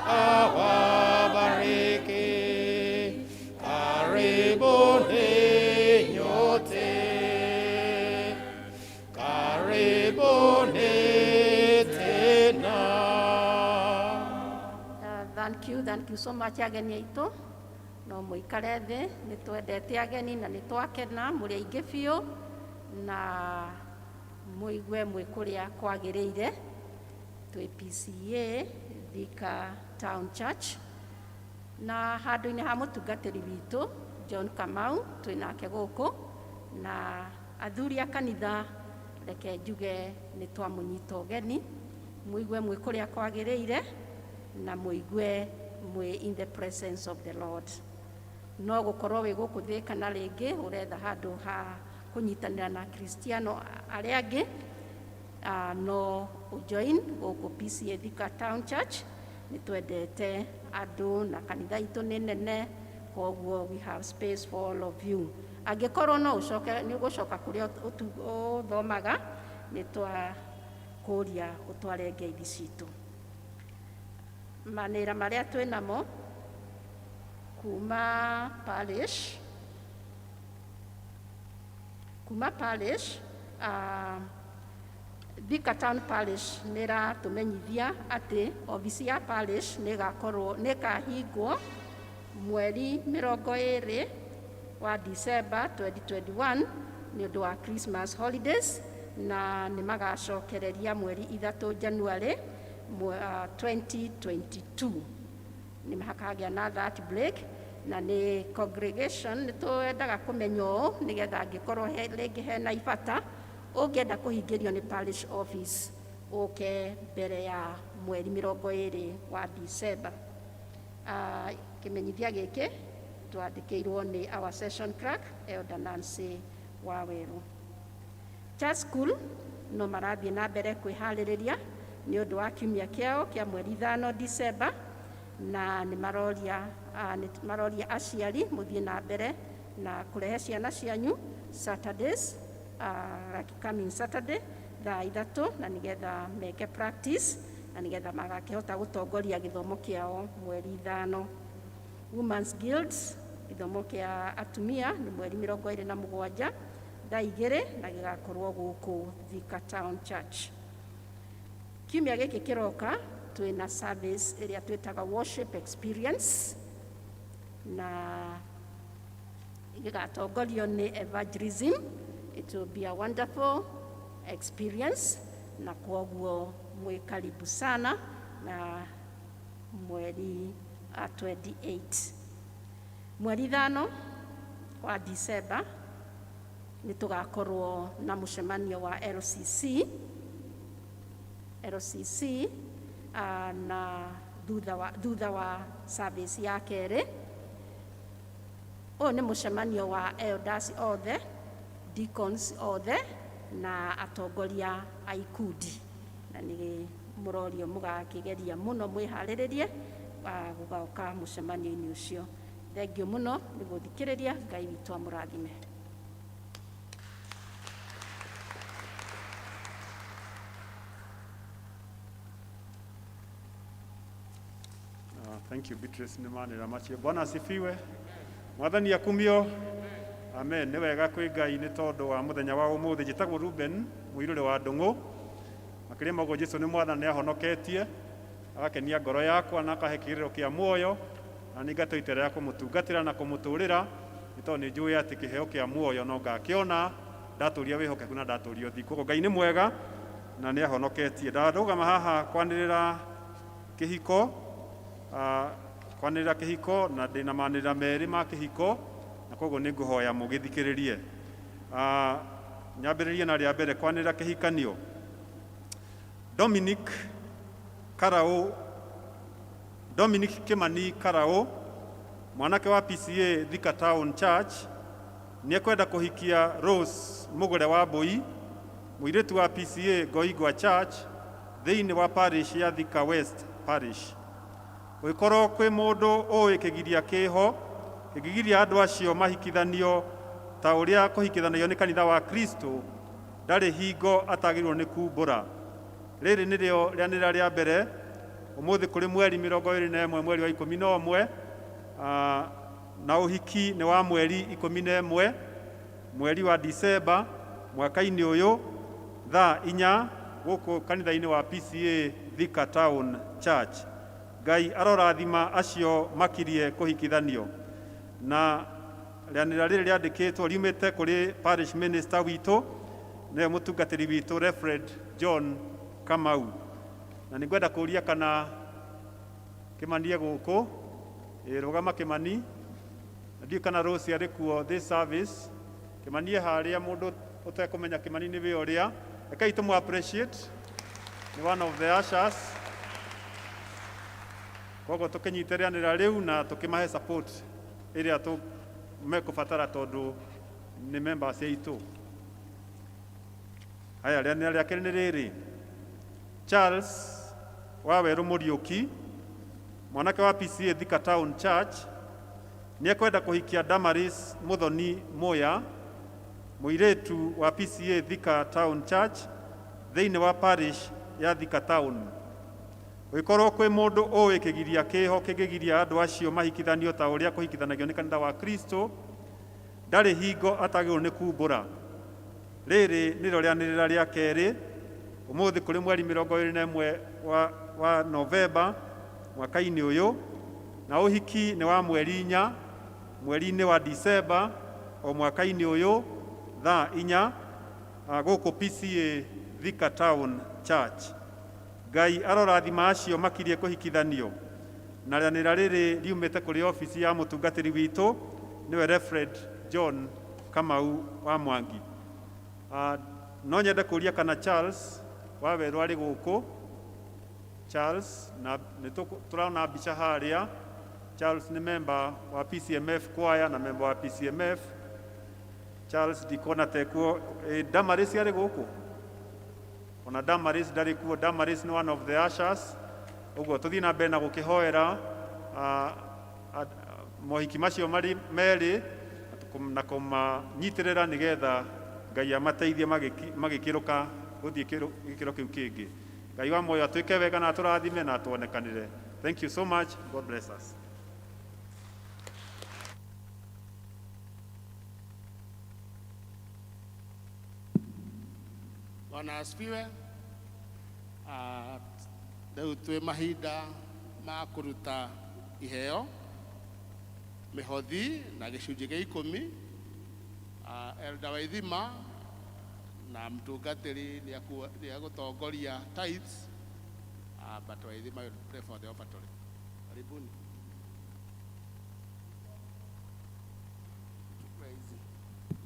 awabariki. Karibuni nyote, karibuni tena. Thank you so much ageni aitũ. No mũikare thĩ, nĩ twendete ageni na nĩ twakena mũrĩ aingĩ biũ na mũigue mwĩ kũrĩa kwagĩrĩire. Twĩ PCA Thika Town Church na handũ-inĩ ha mũtungatĩri witũ John Kamau twĩ nake gũkũ, na athuri a kanitha reke njuge nĩ twamũnyita ũgeni. Mũigue mwĩ kũrĩa kwagĩrĩire na mũigue mwĩ in the presence of the Lord. No gũkorwo wĩ gũkũ thĩ kana rĩngĩ ũretha handũ ha kũnyitanĩra na Kristiano arĩa angĩ, no ũjoin gũkũ PCA Thika Town Church. Nĩ twendete andũ na kanitha itũ nĩ nene, koguo we have space for all of you. Angĩkorwo no ũcoke nĩ ũgũcoka kũrĩa ũthomaga, nĩ twakũria ũtware ngeithi citũ. Manĩra marĩa twĩ namo kuma parish Thika Town Parish nĩ ratũmenyithia atĩ obici ya parish nĩ ĩkahingwo mweri 20 wa December 2021 nĩ ũndũ wa Christmas holidays, na nĩ magacokereria mweri 3 January 2022. Nĩ mahakagĩa na that break, na nĩ congregation nĩ twendaga kũmenya ũũ nĩgetha angĩkorwo rĩngĩ hena ibata ũngĩenda kũhingĩrio nĩ parish office ũke mbere ya mweri 20 wa December. Kĩmenyithia gĩkĩ twandĩkĩirwo nĩ our session clerk Elder Nancy Waweru. Church school no marathiĩ na mbere kwĩharĩrĩria nĩ ũndũ wa kiumia kĩao kĩa mweri 5 December, na nĩ maroria aciari mũthiĩ na mbere na kũrehe ciana cianyu Saturdays, like coming Saturday thaa 3 na nigetha meke practice na nigetha magakĩhota gũtongoria gĩthomo kĩao mweri 5. Women's Guilds gĩthomo kĩa atumia nĩ mweri 27 thaa 2 na gĩgakorwo gũkũ Thika Town Church. Kiumia gĩkĩ kĩroka twĩna service ĩrĩa twĩtaga worship experience na gĩgatongorio nĩ evangelism. It will be a wonderful experience na kwoguo mwĩ karibu sana na mweri 28. Mweri 5 wa December nĩ tugakorwo na mũcemanio wa LCC na thutha wa service ya kerĩ. Ũyũ nĩ mũcemanio wa elders othe, deacons othe na atongoria a ikundi, na nĩ mũrorio mũgakĩgeria mũno mwĩharĩrĩrie gũgoka mũcemanio-inĩ ũcio. Thengiũ mũno nĩ gũthikĩrĩria. Ngai witũ amũrathime. Thank you, Beatrice Nimanira Machio. Bwana asifiwe. Mwathani akumio. Amen. Nĩ wega kwĩ Ngai nĩ tondũ wa mũthenya wa ũmũthĩ. Njĩtagwo Ruben Mũirũrĩ wa Ndũng'ũ. Makĩria maguo Jesũ nĩ Mwathani ahonoketie, agakenia ngoro yakwa na akahe kĩrĩro kĩa muoyo, na nĩ ngatũ itera ya kũmũtungatĩra na kũmũtũũrĩra, nĩ tondũ nĩ njũĩ atĩ kĩheo kĩa muoyo no ngakĩona ndatũũria wĩhokeku na ndatũũria ũthingu. Koguo Ngai nĩ mwega na nĩ ahonoketie. Ndarũgama haha kwanĩrĩra kĩhiko, kwanĩrĩra kĩhiko na ndĩna maanĩrĩra merĩ ma kĩhiko, na koguo nĩ ngũhoya mũgĩthikĩrĩrie. Nyambĩrĩrie na rĩa mbere kwanĩrĩra kĩhikanio. Dominic Kimani Karau, mwanake wa PCA Thika Town Church, nĩ ekwenda kũhikia Rose Mũgũre wa Mbũi, mũirĩtu wa PCA Ngoigwa Church thĩinĩ wa parish ya Thika West Parish. Gũgĩkorwo kwĩ mũndũ ũĩ kĩgiria kĩho kĩgiria andũ acio mahikithanio ta ũrĩa kũhikithanio nĩ kanitha wa Kristo, ndarĩ hingo atagĩrĩirwo nĩ kumbũra. Rĩrĩ nĩrĩo rĩanĩrĩra rĩa mbere ũmũthĩ kũrĩ mweri 21 mweri wa 11, na ũhiki nĩ wa mweri 11 mweri wa December mwaka-inĩ ũyũ thaa 4 gũkũ kanitha-inĩ wa PCA Thika Town Church. Ngai arorathima acio makirie kũhikithanio. Na rĩanĩrĩra rĩrĩ rĩandĩkĩtwo riumĩte kũrĩ parish minister witũ, nĩwe mũtungatĩri witũ Reverend John Kamau. Na nĩ ngwenda kũũria kana Kimani gũkũ, rũgama Kimani, ndiũ kana Rose arĩ kuo this service. Kimani harĩa, mũndũ ũtekũmenya Kimani nĩ we ũrĩa, rekei tũmũ appreciate, nĩ one of the ushers. Koguo tũkĩnyite rĩanĩrĩra rĩu na tũkĩmahe support ĩrĩa mekũbatara tondũ nĩ members aitũ. Haya, rĩanĩrĩra rĩa kerĩ nĩ rĩrĩ. Charles Wawerũ Mũriũki, mwanake wa PCA Thika Town Church, nĩ ekwenda kũhikia Damaris Mũthoni Mũya, mũirĩtu wa PCA Thika Town Church thĩinĩ wa parish ya Thika Town. Gũgĩkorwo kwĩ mũndũ ũĩ kĩgiria kĩho kĩngĩgiria andũ acio mahikithanio ta ũrĩa kũhikithanagio nĩ kanitha wa Kristo, ndarĩ hingo atagĩrĩirwo nĩ kumbũra. Rĩrĩ nĩrĩo rĩanĩrĩra rĩa kerĩ ũmũthĩ kũrĩ mweri 21 wa Novemba mwaka-inĩ ũyũ, na ũhiki nĩ wa mweri 4 mweri-inĩ wa December o mwaka-inĩ ũyũ thaa 4 gũkũ PCA Thika Town Church. Ngai arorathima acio makirie kũhikithanio. Na rĩanĩrĩra rĩrĩ riumĩte kũrĩ obici ya mũtungatĩri witũ, nĩwe Reverend John Kamau wa Mwangi. No nyende kũũria kana Charles Wawerũ arĩ gũkũ. Charles, na tũraona mbica harĩa. Charles nĩ member wa PCMF choir na member wa PCMF. Charles ndikona tekuo. Damaris arĩ gũkũ? Ona Damaris ndarĩ kuo. Damaris nĩ one of the ushers. Ũguo tũthiĩ na mbere na gũkĩhoera mohiki macio marĩ merĩ na kũmanyitĩrĩra nĩgetha Ngai amateithie magĩkĩrũka guthie gikiro kiu kingi. Ngai wa moyo atwike wega na turathime na tuonekanire. Thank you so much. God bless us. Bwana asifiwe. Rĩu twĩ mahinda ma kũruta iheo mĩhothi na gĩcunjĩ gĩa 10. Elda Waithima na mtungatĩri nĩ agũtongoria tithes, but Waithima will pray for the offertory. Karibuni.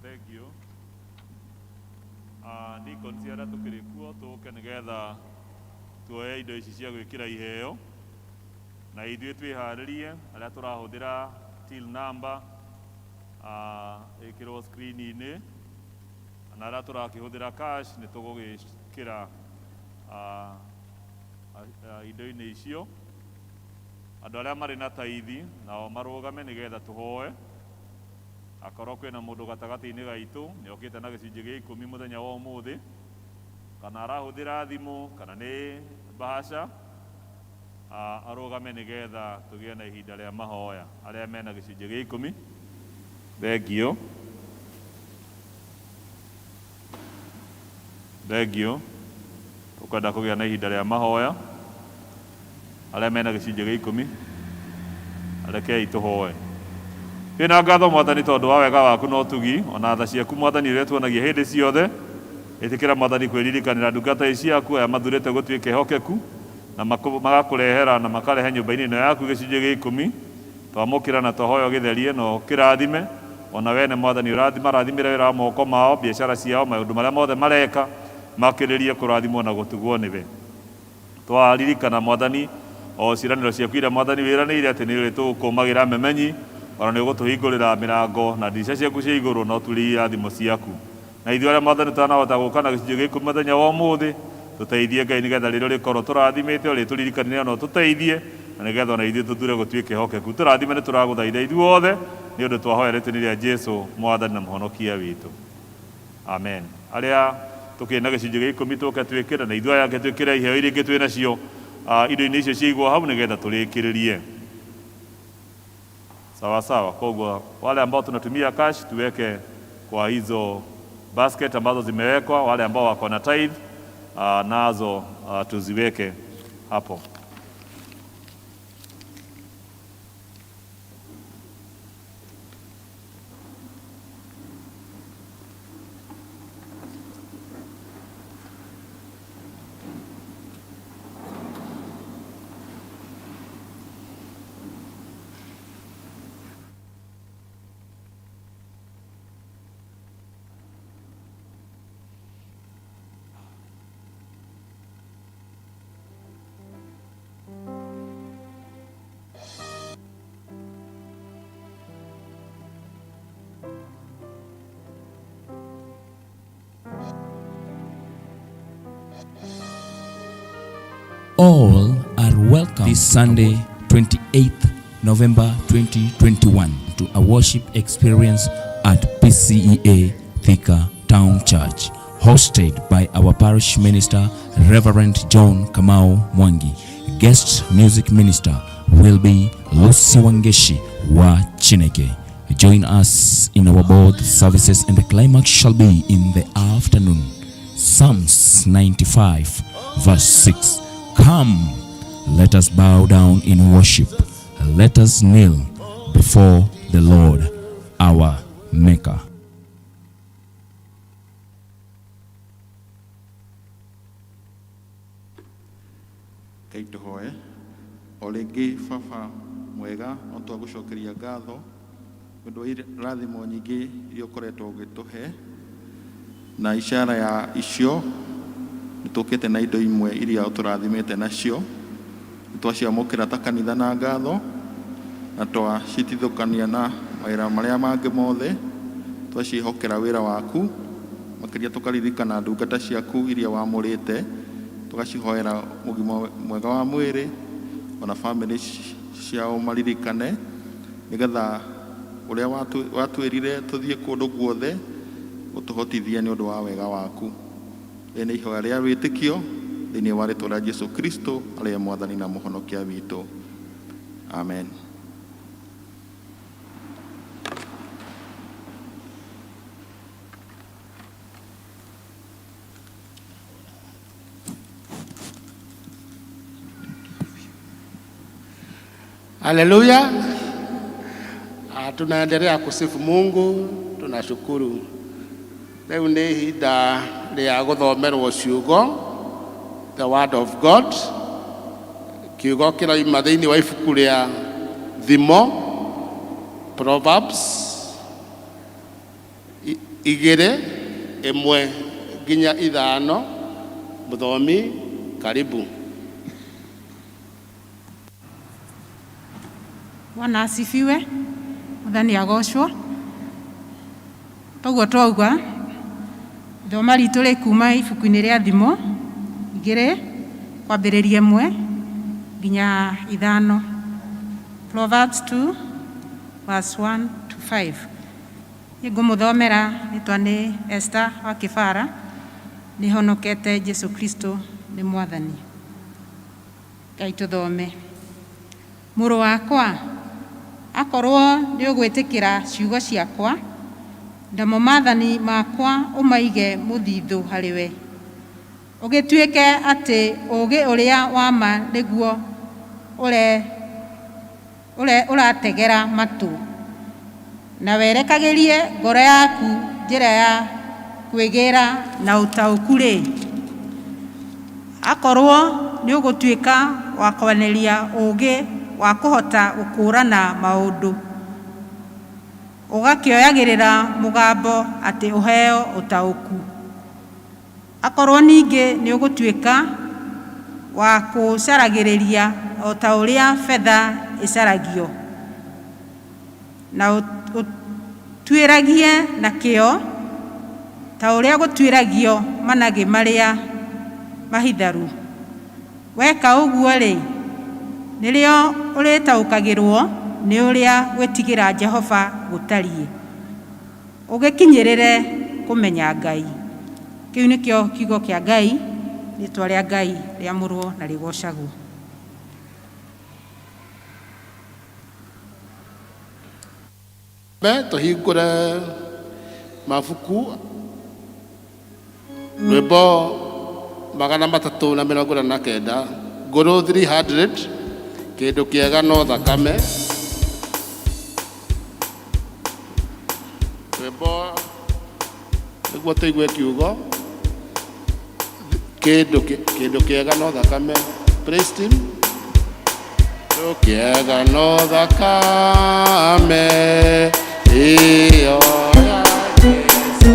Thank you. Deacons arĩa tũkĩrĩ kuo tũke nĩgetha tuoye indo ici cia gwĩkĩra iheo na ithuĩ twĩharĩrie arĩa tũrahũthĩra till number ĩkĩrwo screen-inĩ na arĩa tũrakĩhũthĩra cash nĩ tũgũgĩkĩra indo-inĩ icio. Andũ arĩa marĩ na taithi nao marũgame nĩgetha tũhoe. Akorwo kwĩna mũndũ gatagatĩ-inĩ gaitũ nĩ okĩte na gĩcunjĩ gĩa 10 mũthenya wa ũmũthĩ, kana arahũthĩra thimũ kana nĩ bahasha, arũgame nĩgetha tũgĩe na ihinda rĩa mahoya. Arĩa mena gĩcunjĩ gĩa 10, thengio. Thengio. Tũkwenda kũgĩa na ihinda rĩa mahoya. Arĩa mena gĩcunjĩ gĩa 10, rekei tũhoe. Twĩna ngatho Mwathani tondũ wa wega waku no tugi, ona tha ciaku Mwathani ũrĩa tuonagia hĩndĩ ciothe. Ĩtĩkĩra Mwathani kwĩririkanĩra ndungata ici ciaku aya mathurĩte gũtuĩka ehokeku na magakũrehera na makarehe nyũmba-inĩ ĩno yaku gĩcunjĩ gĩa 10. Twamũkĩra na tũhoya gĩtherie no kĩrathime, ona wene Mwathani marathimĩre wĩra wa moko mao, biacara ciao, maũndũ marĩa mothe mareka, makĩrĩrie kũrathimwo na gũtugwo nĩwe. Twaririkana Mwathani o ciĩranĩro ciaku iria Mwathani wĩranĩire atĩ nĩ ũrĩtũkũmagĩra memenyi, ona nĩ ũgũtũhingũrĩra mĩrango na ndirica ciaku cia igũrũ no tũrĩia thimo ciaku. Na ithuĩ arĩa Mwathani tũtanahota gũka na gĩcunjĩ gĩa 10 mũthenya wa ũmũthĩ, tũteithie Ngai nĩgetha rĩrĩa ũrĩkorwo tũrathimĩte ũrĩtũririkanĩre no tũteithie, na nĩgetha ona ithuĩ tũthure gũtuĩka ehokeku. Tũrathime nĩ tũragũthaitha ithuothe nĩ ũndũ twahoya rĩtwa-inĩ rĩa Jesũ Mwathani na mũhonokia witũ. Amen. Arĩa tũkĩrĩ na gĩcunjĩ gĩa 10 tũke twĩkĩre, na ithuĩ aya angĩ twĩkĩre iheo iria ingĩ twĩ nacio indo-inĩ icio ciaigwo hau nĩgetha tũrĩkĩrĩrie. Sawa sawa. Kwa hivyo wale ambao tunatumia cash tuweke kwa hizo basket ambazo zimewekwa, wale ambao wako na tithe nazo tuziweke hapo. All are welcome this Sunday, 28th November 2021 to a worship experience at PCEA Thika Town Church, hosted by our parish minister, Reverend John Kamau Mwangi. Guest music minister will be Lucy Wangeshi wa Chineke. Join us in our board services and the climax shall be in the afternoon. Psalms 95 verse 6. Come, let us bow down in worship. Let us kneel before the Lord, our Maker. Ngai tũhoe. O rĩngĩ Baba mwega, no twagũcokeria ngatho nĩ ũndũ wa irathimo nyingĩ iria ũkoretwo ũgĩtũhe, na ishara ya icio nĩ tũkĩte na indo imwe iria tũrathimĩte nacio, nĩ twaciamũkĩra ta kanitha na ngatho, na twacitithũkania na mawĩra marĩa mangĩ mothe, twacihokera wĩra waku, makĩria tũkaririkana ndungata ciaku iria wamũrĩte, tũgacihoera ũgima mwega wa mwĩrĩ, ona bamĩrĩ ciao maririkane, nĩgetha ũrĩa watwĩrire tũthiĩ kũndũ guothe ũtũhotithie nĩ ũndũ wa wega waku. Rĩrĩ nĩ ihoya rĩa wĩtĩkio thĩinĩ wa rĩĩtwa rĩa Jesũ Kristo arĩa mwathani na mũhonokia witũ. Amen. Haleluya. Tunaendelea kusifu Mungu, tunashukuru. Leo ni ihinda rĩa gũthomerwo ciugo, the word of God. Kiugo kĩroima thĩinĩ wa ibuku rĩa Thimo, Proverbs 2:1-5. Mũthomi, karibu. Bwana asifiwe. Mwathani agocwo. Toguo twauga ithoma ritũ rĩkuma ibuku-inĩ rĩa Thimo 2:1-5. Proverbs 2:1-5. Ngũmũthomera rĩtwa nĩ Esther wa Kĩbara, nĩhonokete Jesũ Kristo nĩ mwathani. Ngai tũthome. Mũrũ wakwa, akorwo nĩ ũgwĩtĩkĩra ciugo ciakwa, ndamo maathani makwa ũmaige mũthithũ harĩwe, ũgĩtuĩke atĩ ũũgĩ ũrĩa wa ma nĩguo ũrategera matũ, na werekagĩrie ngoro yaku njĩra ya kwĩgĩra na ũtaũku-rĩ, akorwo nĩ ũgũtuĩka wa kwanĩria ũũgĩ wa kũhota gũkũũrana maũndũ, ũgakĩoyagĩrĩra mũgambo atĩ ũheo ũtaũku, akorwo ningĩ nĩ ũgũtuĩka wa kũcaragĩrĩria o ta ũrĩa betha ĩcaragio, na ũtuĩragie na kĩo ta ũrĩa gũtuĩragio managĩ marĩa mahitharu. Weka ũguo-rĩ, nĩrĩo ũrĩtaũkagĩrwo nĩ ũrĩa gwĩtigĩra Jehova gũtariĩ, ũgĩkinyĩrĩre kũmenya Ngai. Kĩu nĩkĩo kiugo kĩa Ngai, rĩĩtwa rĩa Ngai rĩamũrwo na rĩgocagwo. Tũhingũre mabuku, rwĩmbo 349, ngũrũ 300, kĩndũ kĩega no thakame. Rwĩmbo nĩguo tũigue kiugo, kĩndũ kĩega no thakame. Praise team. Kĩndũ kĩega no thakame iyo ya Jesũ.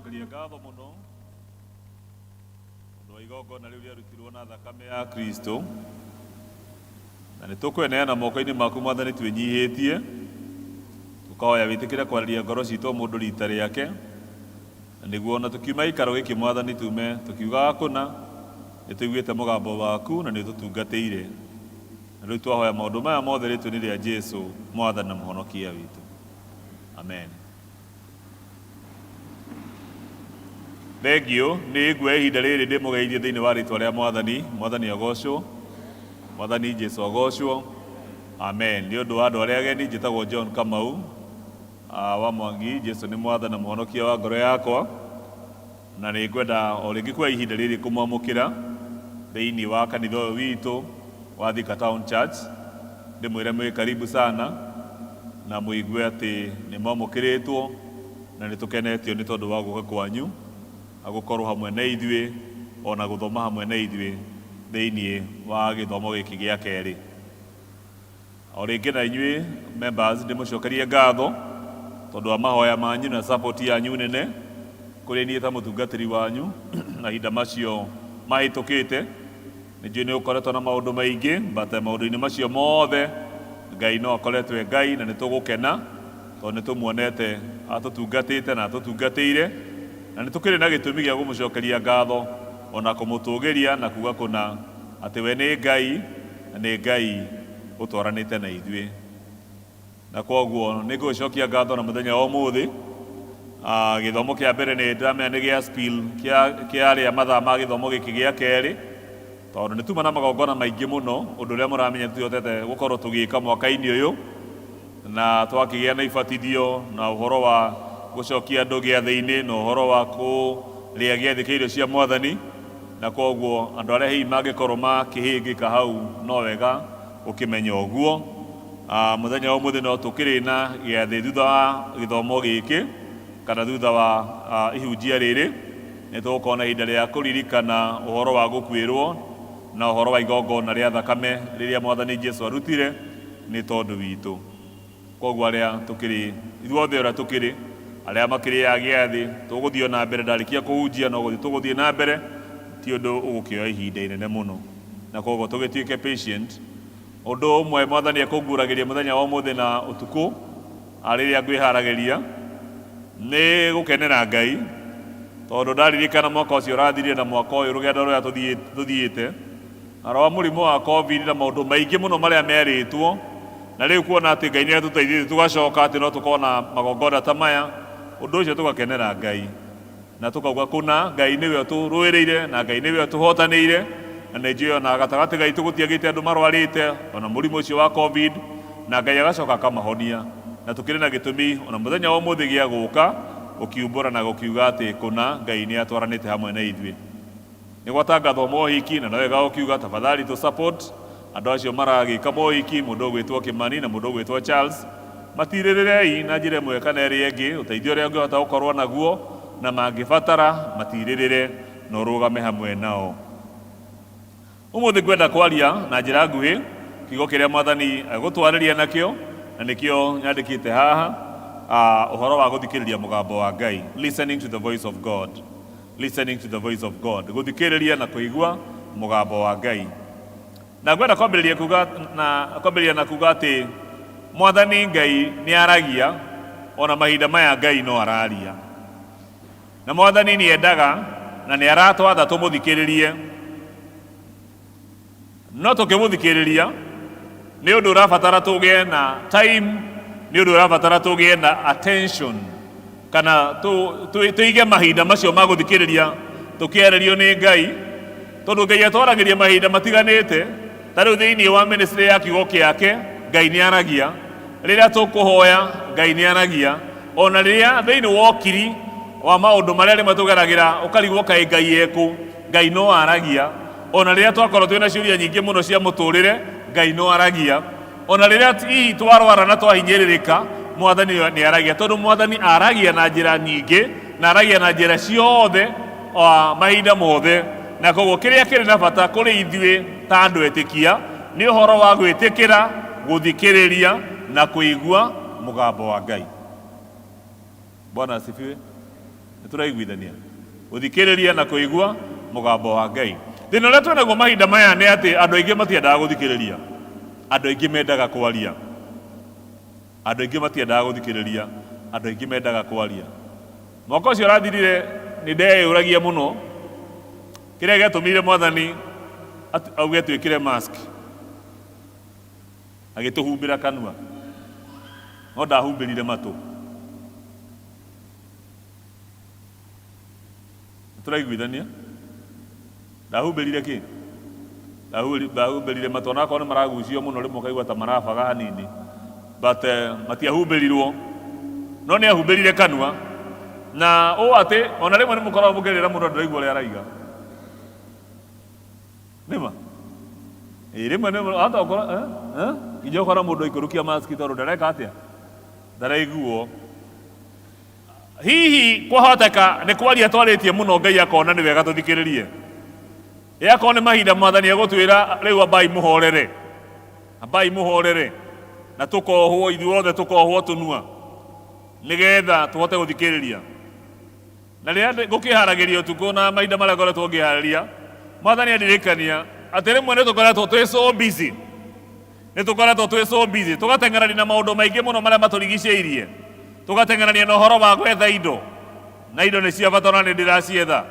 gucokeria ngatho muno undu wa igongona riu riarutirwo na thakame ya Kristo, na nĩ tũkweneana moko-inĩ maku Mwathani twĩnyihitie, tukahoya wĩtĩkĩre kwararia ngoro citũ mũndũ rita rĩake, na nĩguo ona tukiuma ikaro gĩkĩ Mwathani tume tukiugaga kũna nĩ tũiguĩte mũgambo waku na nĩ tũtungatĩire, na rĩu twahoya maũndũ maya mothe rĩtwa-inĩ rĩa Jesũ Mwathani na mũhonokia witũ, amen. Thengio nĩ ngwe ihinda rĩrĩ ndĩmũgeithie thĩinĩ wa rĩtwa rĩa Mwathani. Mwathani agocwo, Mwathani Jesũ agocwo, amen. Nĩ ũndũ wa andũ arĩa ageni, njĩtagwo John Kamau wa Mwangi. Jesũ nĩ Mwathani na mũhonokia wa ngoro yakwa, na nĩ ngwenda o rĩngĩ kwa ihinda rĩrĩ kũmwamũkĩra thĩinĩ wa kanitha ũyũ witũ wa Thika Town Church. Ndĩmwĩre mwĩ karibu sana na mũigue atĩ nĩ mwamũkĩrĩtwo na nĩ tũkenetio nĩ tondũ wa gũka kwanyu, agũkorwo hamwe na ithuĩ ona gũthoma hamwe na ithuĩ thĩinĩ wa gĩthomo gĩkĩ gĩa kerĩ. O rĩngĩ na inyuĩ members ndĩmũcokerie ngatho tondũ wa mahoya manyu na support yanyu nene kũrĩ niĩ ta mũtungatĩri wanyu mahinda macio mahĩtũkĩte. Nĩnjũĩ nĩ ũkoretwo na maũndũ maingĩ, but maũndũ-inĩ macio mothe Ngai no akoretwo Ngai, na nĩ tũgũkena tondũ nĩ tũmuonete atũtungatĩte na atũtungatĩire, na nĩ tũkĩrĩ na gĩtũmi gĩa kũmũcokeria ngatho ona kũmũtũgĩria na kuga kũna atĩ we nĩ Ngai na nĩ Ngai ũtwaranĩte na ithuĩ. Na koguo nĩ ngũcokia ngatho na mũthenya wa ũmũthĩ. Gĩthomo kĩa mbere nĩ ndĩramenya nĩ gĩa spill kĩa arĩa mathaa ma gĩthomo gĩkĩ gĩa kerĩ, tondũ nĩ tuma na magongona maingĩ mũno, ũndũ ũrĩa mũramenya tũhotete gũkorwo tũgĩka mwaka-inĩ ũyũ, na twakĩgĩa na ibatithio na ũhoro wa gũcokia andũ gĩathĩ-inĩ na ũhoro wa kũrĩa gĩathĩ kĩa irio cia Mwathani. Na koguo andũ arĩa hihi mangĩkorwo makĩhĩngĩka hau no wega ũkĩmenya ũguo. Mũthenya wa ũmũthĩ no tũkĩrĩ na gĩathĩ thutha wa gĩthomo gĩkĩ kana thutha wa ihunjia rĩrĩ. Nĩ tũgũkorwo na ihinda rĩa kũririkana ũhoro wa gũkuĩrwo na ũhoro wa igongona rĩa thakame rĩrĩa Mwathani Jesũ arutire nĩ tondũ witũ. Koguo arĩa tũkĩrĩ ithuothe ũrĩa tũkĩrĩ arĩa makĩrĩ ya gĩathĩ tũgũthiĩ na mbere, ndarĩkia kũhunjia no gũthiĩ tũgũthiĩ na mbere, ti ũndũ ũgũkĩoya ihinda inene mũno. Na koguo tũgĩtuĩke patient. Ũndũ ũmwe Mwathani ekũnguũragĩria mũthenya wa ũmũthĩ na ũtukũ rĩrĩa ngwĩharagĩria nĩ gũkenera Ngai, tondũ ndaririkana mwaka ũcio ũrathirire na mwaka ũyũ rũgendo rũrĩa tũthiĩte rwa mũrimũ wa COVID na maũndũ maingĩ mũno marĩa merĩtwo, na rĩu kuona atĩ Ngai nĩ atũteithĩtie tũgacoka atĩ no tũkorwo na magongona ta maya, ũndũ ũcio tũgakenera Ngai na tũkauga kũna Ngai nĩwe ũtũrũĩrĩire na Ngai nĩwe ũtũhotanĩire. Na nĩ njũĩ ona gatagatĩ gaitũ gũtiagĩte andũ marwarĩte ona mũrimũ ũcio wa COVID, na Ngai agacoka akamahonia. Na tũkĩrĩ na gĩtũmi ona mũthenya wa ũmũthĩ gĩa gũka ũkiumbũra na gũkiuga atĩ kũna Ngai nĩ atwaranĩte hamwe na ithuĩ. Nĩ gwatangathwo mohiki na no wega ũkiuga tafadhali tũ support andũ acio maragĩka mohiki, mũndũ ũgwĩtwo Kĩmani na mũndũ ũgwĩtwo Charles. Matirĩrĩrei na njĩra ĩmwe kana ĩrĩa ĩngĩ, ũteithio ũrĩa ũngĩhota gũkorwo naguo, na mangĩbatara matirĩrĩre na ũrũgame hamwe nao. Ũmũthĩ ngwenda kwaria na njĩra nguhĩ kiugo kĩrĩa Mwathani agũtwarĩria nakĩo, na nĩkĩo nyandĩkĩte haha, ũhoro wa gũthikĩrĩria mũgambo wa Ngai, listening to the voice of God. Listening to the voice of God, gũthikĩrĩria na kũigua mũgambo wa Ngai. Na ngwenda kwambĩrĩria na kuga atĩ Mwathani Ngai nĩ aragia, ona mahinda maya Ngai no araria. Na Mwathani nĩ endaga na nĩ aratwatha tũmũthikĩrĩrie. No tũkĩmũthikĩrĩria nĩ ũndũ ũrabatara tũgĩe na time, nĩ ũndũ ũrabatara tũgĩe na attention, kana tũige mahinda macio ma gũthikĩrĩria tũkĩarĩrio nĩ Ngai, tondũ Ngai atwaragĩria mahinda matiganĩte. Ta rĩu thĩinĩ wa ministry ya kiugo kĩake Ngai nĩ aragia, rĩrĩa tũkũhoya Ngai nĩ aragia, ona rĩrĩa thĩinĩ wa ũkiri wa maũndũ marĩa rĩmwe tũgeragĩra ũkarigwo kaĩ Ngai ekũ, Ngai no aragia. Ona rĩrĩa twakorwo twĩna ciũria nyingĩ mũno cia mũtũrĩre, Ngai no aragia. Ona rĩrĩa hihi twarwara na twahinyĩrĩrĩka, Mwathani nĩ aragia, tondũ Mwathani aragia na njĩra nyingĩ na aragia na njĩra ciothe mahinda mothe. Na koguo kĩrĩa kĩrĩ na bata kũrĩ ithuĩ ta andũ etĩkia nĩ ũhoro wa gwĩtĩkĩra, Nituraiguithania guthikiriria na kuigua mugambo wa Ngai. Thina uria twenaguo mahinda maya ni ati andu aingi matiendaga guthikiriria, andu aingi mendaga kwaria, andu aingi matiendaga guthikiriria, andu aingi mendaga kwaria. Mwaka ucio urathirire ni ndeyuragia muno kiria giatumire Mwathani auge twikire mask, agituhumbira kanua, no ndahumbirire matu. Turaiguithania ndahumbirire ki? Ndahumbirire matu, onako ni maragucio muno rimwe kaigua ta marabaga hanini, but matiahumbirirwo, no ni ahumbirire kanua. Na o ate ona rimwe ni mukorwo mugerera mundu ndiraigua ria araiga nima rimwe ni hata ukora nginya ukora mundu ikurukia mask tondu ndareka atia ndaraiguo. Hihi kwahoteka ni kwaria twaritie muno Ngai akona ni wega tuthikiririe, yakona mahinda Mwathani agutwira riu ambai muhorere, ambai muhorere na tukohwo ithuothe, tukohwo tunua nigetha tuhote guthikiriria. Na riria ngukiharagiria utuku na mahinda maria ngoretwo ngihararia, Mwathani andirikania ati rimwe ni tukoretwo twi so busy, ni tukoretwo twi so busy tugatengerania na maundu maingi muno maria maturigiceirie, tugatengerania na uhoro wa gwetha indo, na indo ni cia bata na ni ndiracietha,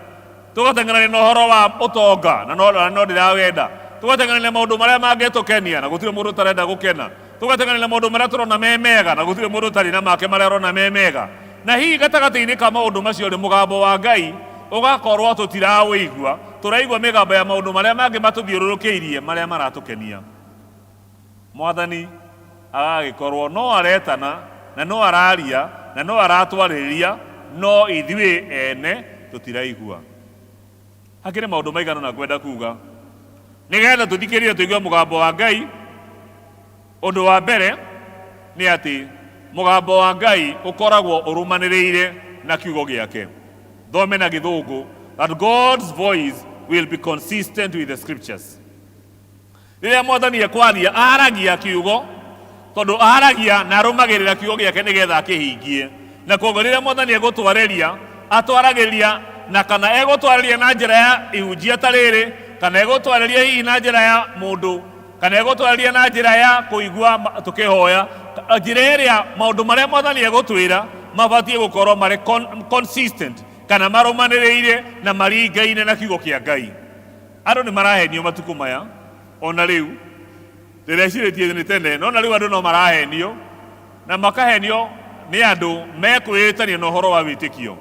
tugatengerania na uhoro wa utonga na no ndirawenda, tugatengerania na maundu maria mangitukenia na gutire mundu utarenda gukena, tugatengerania na maundu maria turona me mega na gutire mundu utari na make maria arona me mega. Na hihi gatagati-ini ka maundu macio ni mugambo wa Ngai ugakorwo tutiraũigua, turaigua migambo ya maundu maria mangi matuthiũrũrũkĩirie maria maratukenia. Mwathani agagikorwo no aretana na no araria na no aratwarĩrĩria, no ithuĩ ene tutiraigua. Hakĩrĩ maundu maigana na kwenda kuga nigetha tuthikĩrĩrie tuigue mugambo wa Ngai. Undu wa mbere ni ati mugambo wa Ngai ukoragwo urumanĩrĩire na kiugo giake. Thome na githũngũ that God's voice will be consistent with the scriptures. Rĩrĩa Mwathani ekwaria aragia kiugo, tondu aragia na arũmagĩrĩra kiugo giake nigetha akĩhingie. Na koguo rĩrĩa Mwathani egũtwarĩria atwaragĩria, na kana egũtwarĩria na njĩra ya ihunjia ta rĩrĩ, kana egũtwarĩria hihi na njĩra ya mũndũ, kana egũtwarĩria na njĩra ya kũigua tukĩhoya, njĩra ĩrĩa maũndũ marĩa Mwathani egũtwĩra mabatiĩ gũkorwo marĩ consistent, kana marũmanĩrĩire na maringaine na kiugo kĩa Ngai. Andũ nĩ marahenio matukũ maya, ona rĩu rĩrĩa cirĩtie nĩ tene, no na rĩu andũ no marahenio, na makahenio nĩ andũ mekwĩĩtania na ũhoro wa wĩtĩkio.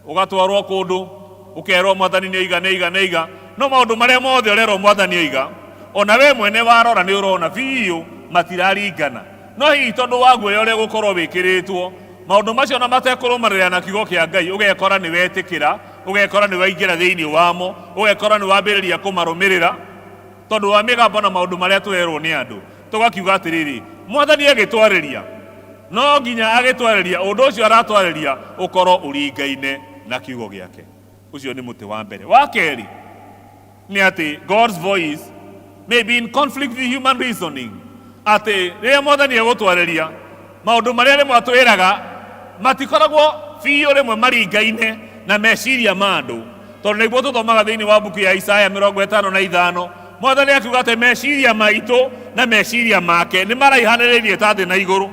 Ũgatwarwo kũndũ ũkerwo Mwathani nĩ aiga, no maũndũ marĩa mothe ũrerwo Mwathani oiga, ona we mwene warora nĩ ũrona biũ matiraringana. No hihi tondu wa guoya uria gukorwo wikĩrĩtwo maundu macio na matekũrũmanĩrĩra na kiugo kĩa Ngai, ũgekora nĩ wetĩkĩra, ũgekora nĩ waingĩra thĩinĩ wamo, ũgekora nĩ wambĩrĩria kũmarũmĩrĩra tondu wa mĩgambo na maundu marĩa twerwo nĩ andũ. Tugakiuga atĩrĩrĩ, Mwathani agĩtwarĩria, no nginya agĩtwarĩria ũndũ ũcio aratwarĩria ũkorwo ũringaine na kiugo gĩake. Ucio nĩ mũtĩ wa mbere. Wa kerĩ nĩ atĩ God's voice may be in conflict with human reasoning. Ati rĩrĩa Mwathani egũtwarĩria maũndũ marĩa rĩmwe atwĩraga matikoragwo biũ rĩmwe maringaine na meciria ma andũ, tondũ nĩguo tũthomaga thĩinĩ wa mbuku ya Isaya 55, Mwathani akiuga atĩ meciria maitũ na meciria make nĩ maraihanĩrĩirie ta thĩ na igũrũ.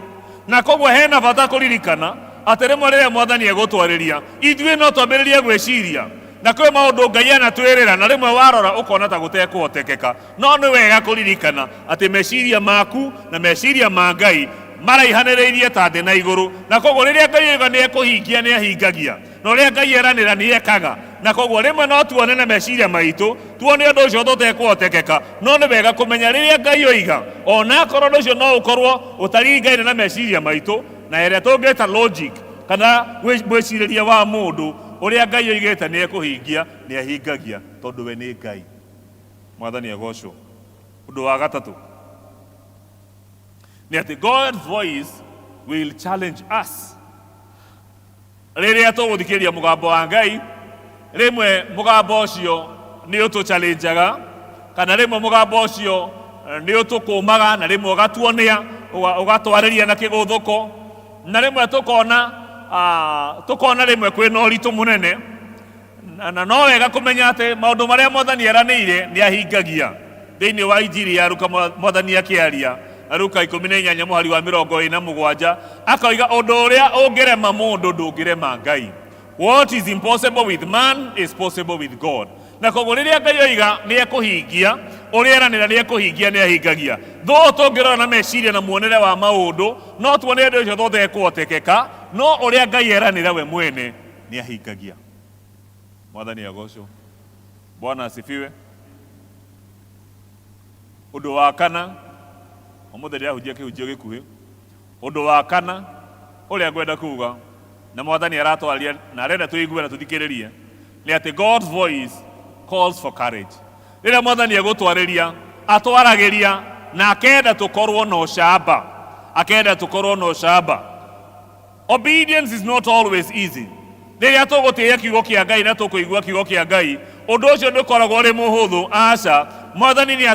Na koguo hena bata kũririkana atĩ rĩmwe rĩrĩa Mwathani egũtwarĩria ithuĩ no twambĩrĩrie gwĩciria, na kwĩ maũndũ Ngai anatwĩrĩra na rĩmwe warora ũkona ta gũtekũhotekeka, no nĩ wega kũririkana atĩ meciria maku na meciria ma Ngai maraihanĩrĩirie ta thĩ na igũrũ. Na koguo rĩrĩa Ngai auga nĩ ekũhingia nĩ ahingagia, na ũrĩa Ngai eranĩra nĩ ekaga. Na koguo rĩmwe no tuone na meciria maitũ tuone ũndũ ũcio tũtekũhotekeka, no nĩ wega kũmenya rĩrĩa Ngai oiga ona akorwo ũndũ ũcio no ũkorwo ũtaringaine na meciria maitũ na ĩrĩa tũngĩta logic kana mwĩcirĩria wa mũndũ, ũrĩa Ngai oigĩte nĩ ekũhingia nĩ ahingagia tondũ we nĩ Ngai. Mwathani agocwo. Ũndũ wa gatatũ nĩ atĩ God's voice will challenge us. Rĩrĩa tũgũthikĩrĩria mũgambo wa Ngai, rĩmwe mũgambo ũcio nĩ ũtũchallengeaga, kana rĩmwe mũgambo ũcio nĩ ũtũkũmaga, na rĩmwe ũgatuonia ũgatwarĩria na kĩgũthũko, na rĩmwe tũkona tukona rimwe kwina uritu munene na no wega kumenya ati maundu maria Mwathani eranĩire ni ahingagia thiini wa injiri ya Luka. Mwathani akiaria Luka 18 mũhari wa 27 akoiga undu uria ungirema mundu ndungirema Ngai. What is impossible with man is possible with God. Na koguo riria Ngai oiga ni ekuhingia uria eranĩra ni ekuhingia ni ahingagia. Though tungirora na meciria na muonere wa maundu no tuone ndio ucio thothe ekwotekeka, no uria Ngai eranĩra we mwene ni ahingagia. Mwathani agocwo. Bwana asifiwe. Undu wa kana omuthe ria hujia kihujio gikuhi. Undu wa kana uria ngwenda kuga na Mwathani aratwaria na arenda tuigue na tuthikiririe ni ati God's voice calls for courage. Rĩrĩa Mwathani agũtwarĩria atwaragiria na akenda tukorwo na ucamba, akenda tukorwo na ucamba. Obedience is not always easy. Rĩrĩa tũgũtĩĩa kiugo kĩa Ngai na tũkũigua kiugo kĩa Ngai, ũndũ ũcio ndũkoragwo ũrĩ mũhũthũ. Aca, Mwathani nĩ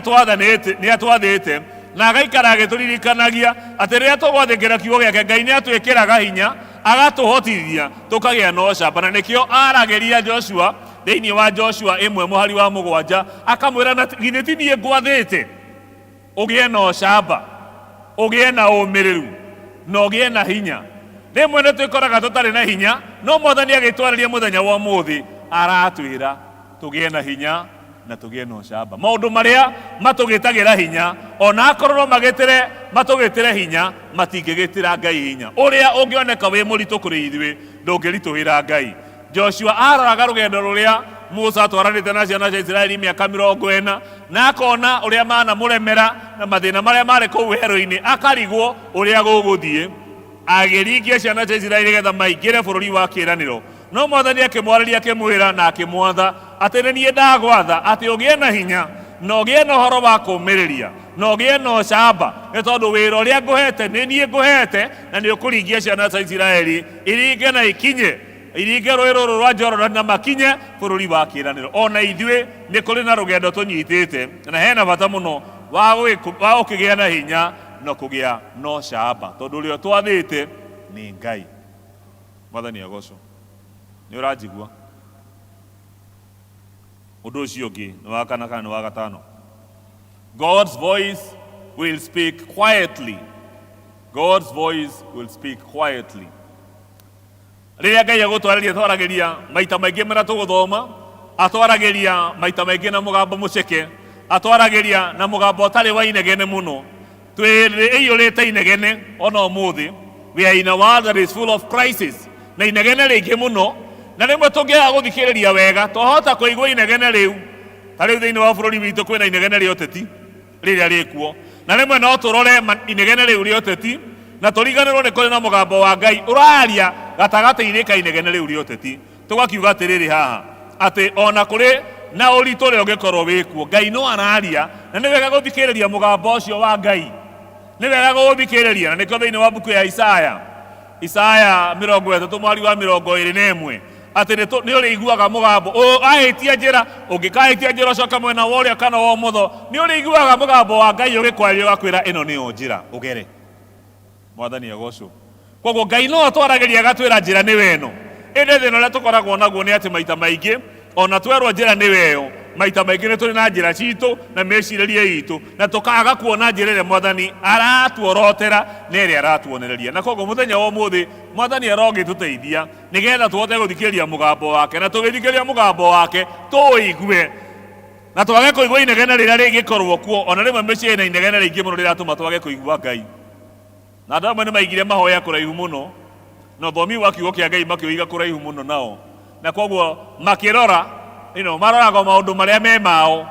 atwathĩte na agaikara agĩtũririkanagia atĩ rĩrĩa tũgwathĩkĩra kiugo gĩake Ngai nĩ atwĩkĩraga hinya, agatũhotithia tukagĩa na ucamba. Na nĩkĩo aragĩria Joshua thĩinĩ wa Joshua 1 mũhari wa 7 akamwĩra na githĩ ti niĩ ngwathĩte ũgĩe na ucamba, ũgĩe na ũmĩrĩru na ũgĩe na hinya. Rĩmwe nĩ twĩkoraga tũtarĩ na hinya, no Mwathani agĩtwarĩria mũthenya wa ũmũthĩ aratwĩra tũgĩe na hinya na tũgĩe na ucamba. Maũndũ marĩa matũgĩtagĩra hinya ona akorwo matũgĩtĩre hinya matingĩgĩtĩra Ngai hinya. Ũrĩa ũngĩoneka wĩ mũritũ kũrĩ ithuĩ ndũngĩritũhĩra Ngai. Joshua aroraga rũgendo rũrĩa Musa atwaranĩte na ciana cia Isiraeli mĩaka 40 na akona ũrĩa manamũremera na mathĩna marĩa marĩ kũu werũ-inĩ, akarigwo ũrĩa gũgũthiĩ. Agĩringia ciana cia Isiraeli getha maingĩre bũrũri wa kĩĩranĩro. No Mwathani akĩmwarĩria akĩmwĩra na akĩmwatha atĩ nĩ niĩ ndagwatha atĩ ũgĩe na hinya na ũgĩe na ũhoro wa kũũmĩrĩria na ũgĩe na ũcamba, nĩ tondũ wĩra ũrĩa ngũhete nĩ niĩ ngũhete na nĩ ũkũringia ciana cia Isiraeli iringe na ikinye iringe rũĩ rũrũ rwa Jorodani na makinye bũrũri wa kĩĩranĩro. Ona ithuĩ nĩ kũrĩ na rũgendo tũnyitĩte na hena bata mũno wa gũkĩgĩa na hinya na kũgĩa na ũcamba, tondũ ũrĩa twathĩte nĩ Ngai. Mwathani agocwo. Nĩ ũranjigua? Ũndũ ũcio ũngĩ nĩ wa kana kana nĩ wa gatano. God's voice will speak quietly. God's voice will speak quietly. Rĩrĩa Ngai agũtwarĩria atwaragĩria maita maingĩ marĩa tũgũthoma, atwaragĩria maita maingĩ na mũgambo mũceke, atwaragĩria na mũgambo ũtarĩ wa inegene mũno. Twĩyũrĩte inegene ona ũmũthĩ. We are in a world that is full of crisis. Na inegene rĩingĩ mũno, na rĩmwe tũngĩaga gũthikĩrĩria wega twahota kũigua inegene rĩu. Ta rĩu thĩinĩ wa bũrũri witũ kwĩna inegene rĩa ũteti rĩrĩa rĩkuo, na rĩmwe no tũrore inegene rĩu rĩa ũteti na tũriganĩrwo nĩ kũrĩ na mũgambo wa Ngai ũraria gatagatĩ-inĩ ka inegene rĩu rĩa ũteti. Tũgakiuga atĩrĩrĩ haha atĩ ona kũrĩ na ũritũ ũrĩa ũngĩkorwo wĩkuo, Ngai no araria na nĩ wega gũthikĩrĩria mũgambo ũcio wa Ngai. Nĩ wega gũthikĩrĩria, na nĩkĩo thĩinĩ wa mbuku ya Isaya 30 mwari wa 21 atĩ nĩ ũrĩiguaga mũgambo ahĩtia njĩra, ũngĩkahĩtia njĩra ũcoka mwena wa ũrĩa kana wa ũmotho, nĩ ũrĩiguaga mũgambo wa Ngai ũgĩkwarĩria ũgakwĩra ĩno nĩyo njĩra ũgere. Mwathani agocwo. Koguo Ngai no atwaragĩria agatwĩra njĩra nĩwe ĩno. Ĩndĩ thĩna ũrĩa tũkoragwo naguo nĩ atĩ maita maingĩ ona twerwo njĩra nĩwe ĩyo, maita maingĩ nĩ tũrĩ na njĩra citũ na mecirĩrie itũ na tũkaga kuona njĩra ĩrĩa Mwathani aratuorotera na ĩrĩa aratuonereria. Na koguo mũthenya wa ũmũthĩ Mwathani arogĩtũteithia nĩgetha tũhote gũthikĩrĩria mũgambo wake, na tũgĩthikĩrĩria mũgambo wake tũũigue na twage kũigua inegene rĩrĩa rĩngĩkorwo kuo. Ona rĩmwe mĩciĩ na inegene rĩingĩ mũno rĩratũma twage kũigua Ngai, na andũ amwe nĩ maigire mahoya kũraihu mũno na ũthomi wa kiugo kĩa Ngai makĩũiga kũraihu mũno nao, na koguo makĩrora maroraga maũndũ marĩa me mao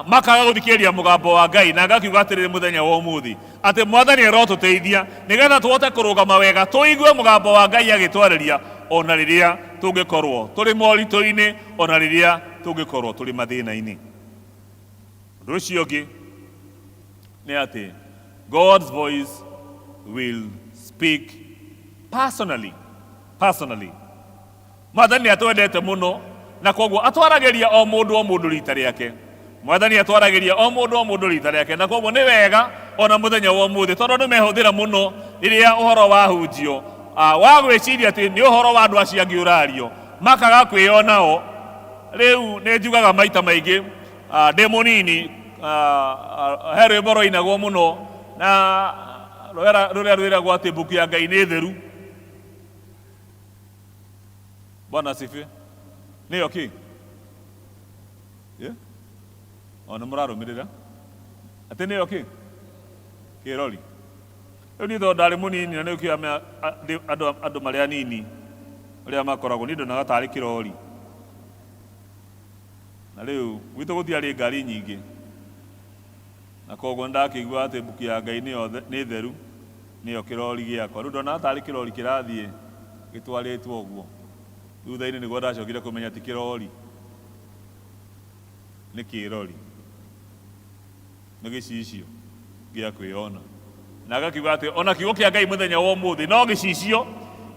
makaga gũthikĩrĩria mũgambo wa Ngai. Na ngakiuga atĩrĩrĩ mũthenya wa ũmũthĩ atĩ Mwathani arotũteithia nĩgetha tũhote kũrũgama wega tũigue mũgambo wa Ngai agĩtwarĩria ona rĩrĩa tũngĩkorwo tũrĩ moritũ-inĩ, ona rĩrĩa tũngĩkorwo tũrĩ mathĩna-inĩ. Ũndũ ũcio ũngĩ nĩ atĩ God's voice will speak personally. Mwathani atwendete mũno na koguo atwaragĩria o mũndũ rita rĩake. Mwathani atwaragĩria o mũndũ rita rĩake, na koguo nĩ wega ona mũthenya wa ũmũthĩ tondũ nĩ mehũthĩra mũno rĩrĩa ũhoro wahunjio wa gwiciria ati ni uhoro wa andu acio angi urario makaga kwionao. Riu ni njugaga maita maingi ndi munini he rwimbo rwainagwo muno na ruria rwiragwo ati mbuku ya Ngai ni theru. Bwana asifiwe. Niyo ki ona murarumirira ati niyo ki kirori. Riu ni thondo ndari munini na niukio andu maria nini uria makoragwo ni ndonaga tari kirori. Na riu gwitu gutiari ngari nyingi na koguo ndakigua ati mbuku ya Ngai ni theru niyo kirori giakwa. Riu ndona tari kirori kirathie gitwaritwo uguo thutha-ini niguo ndacokire kumenya ti kirori ni kirori ni gicicio gia kwiona. Na agakiuga ati ona kiugo kia Ngai muthenya wa umuthi no gicicio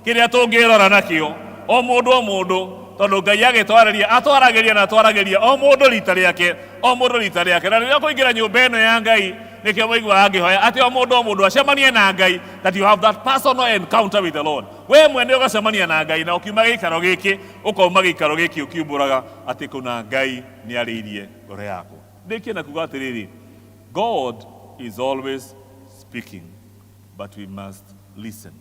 kiria tungirora nakio o mundu tondu Ngai atwarageria na atwarageria o mundu rita riake na riria kuingira nyumba ino ya Ngai nikio maigua angihoya ati o mundu acemanie na Ngai, that you have that personal encounter with the Lord. We mwene ugacemania na Ngai na ukiuma gikaro giki ukauma gikaro giki ukiumburaga ati kuna Ngai ni ariirie ngoro yaku. Ndikie na kuga atiriri, God is always speaking, but we must listen.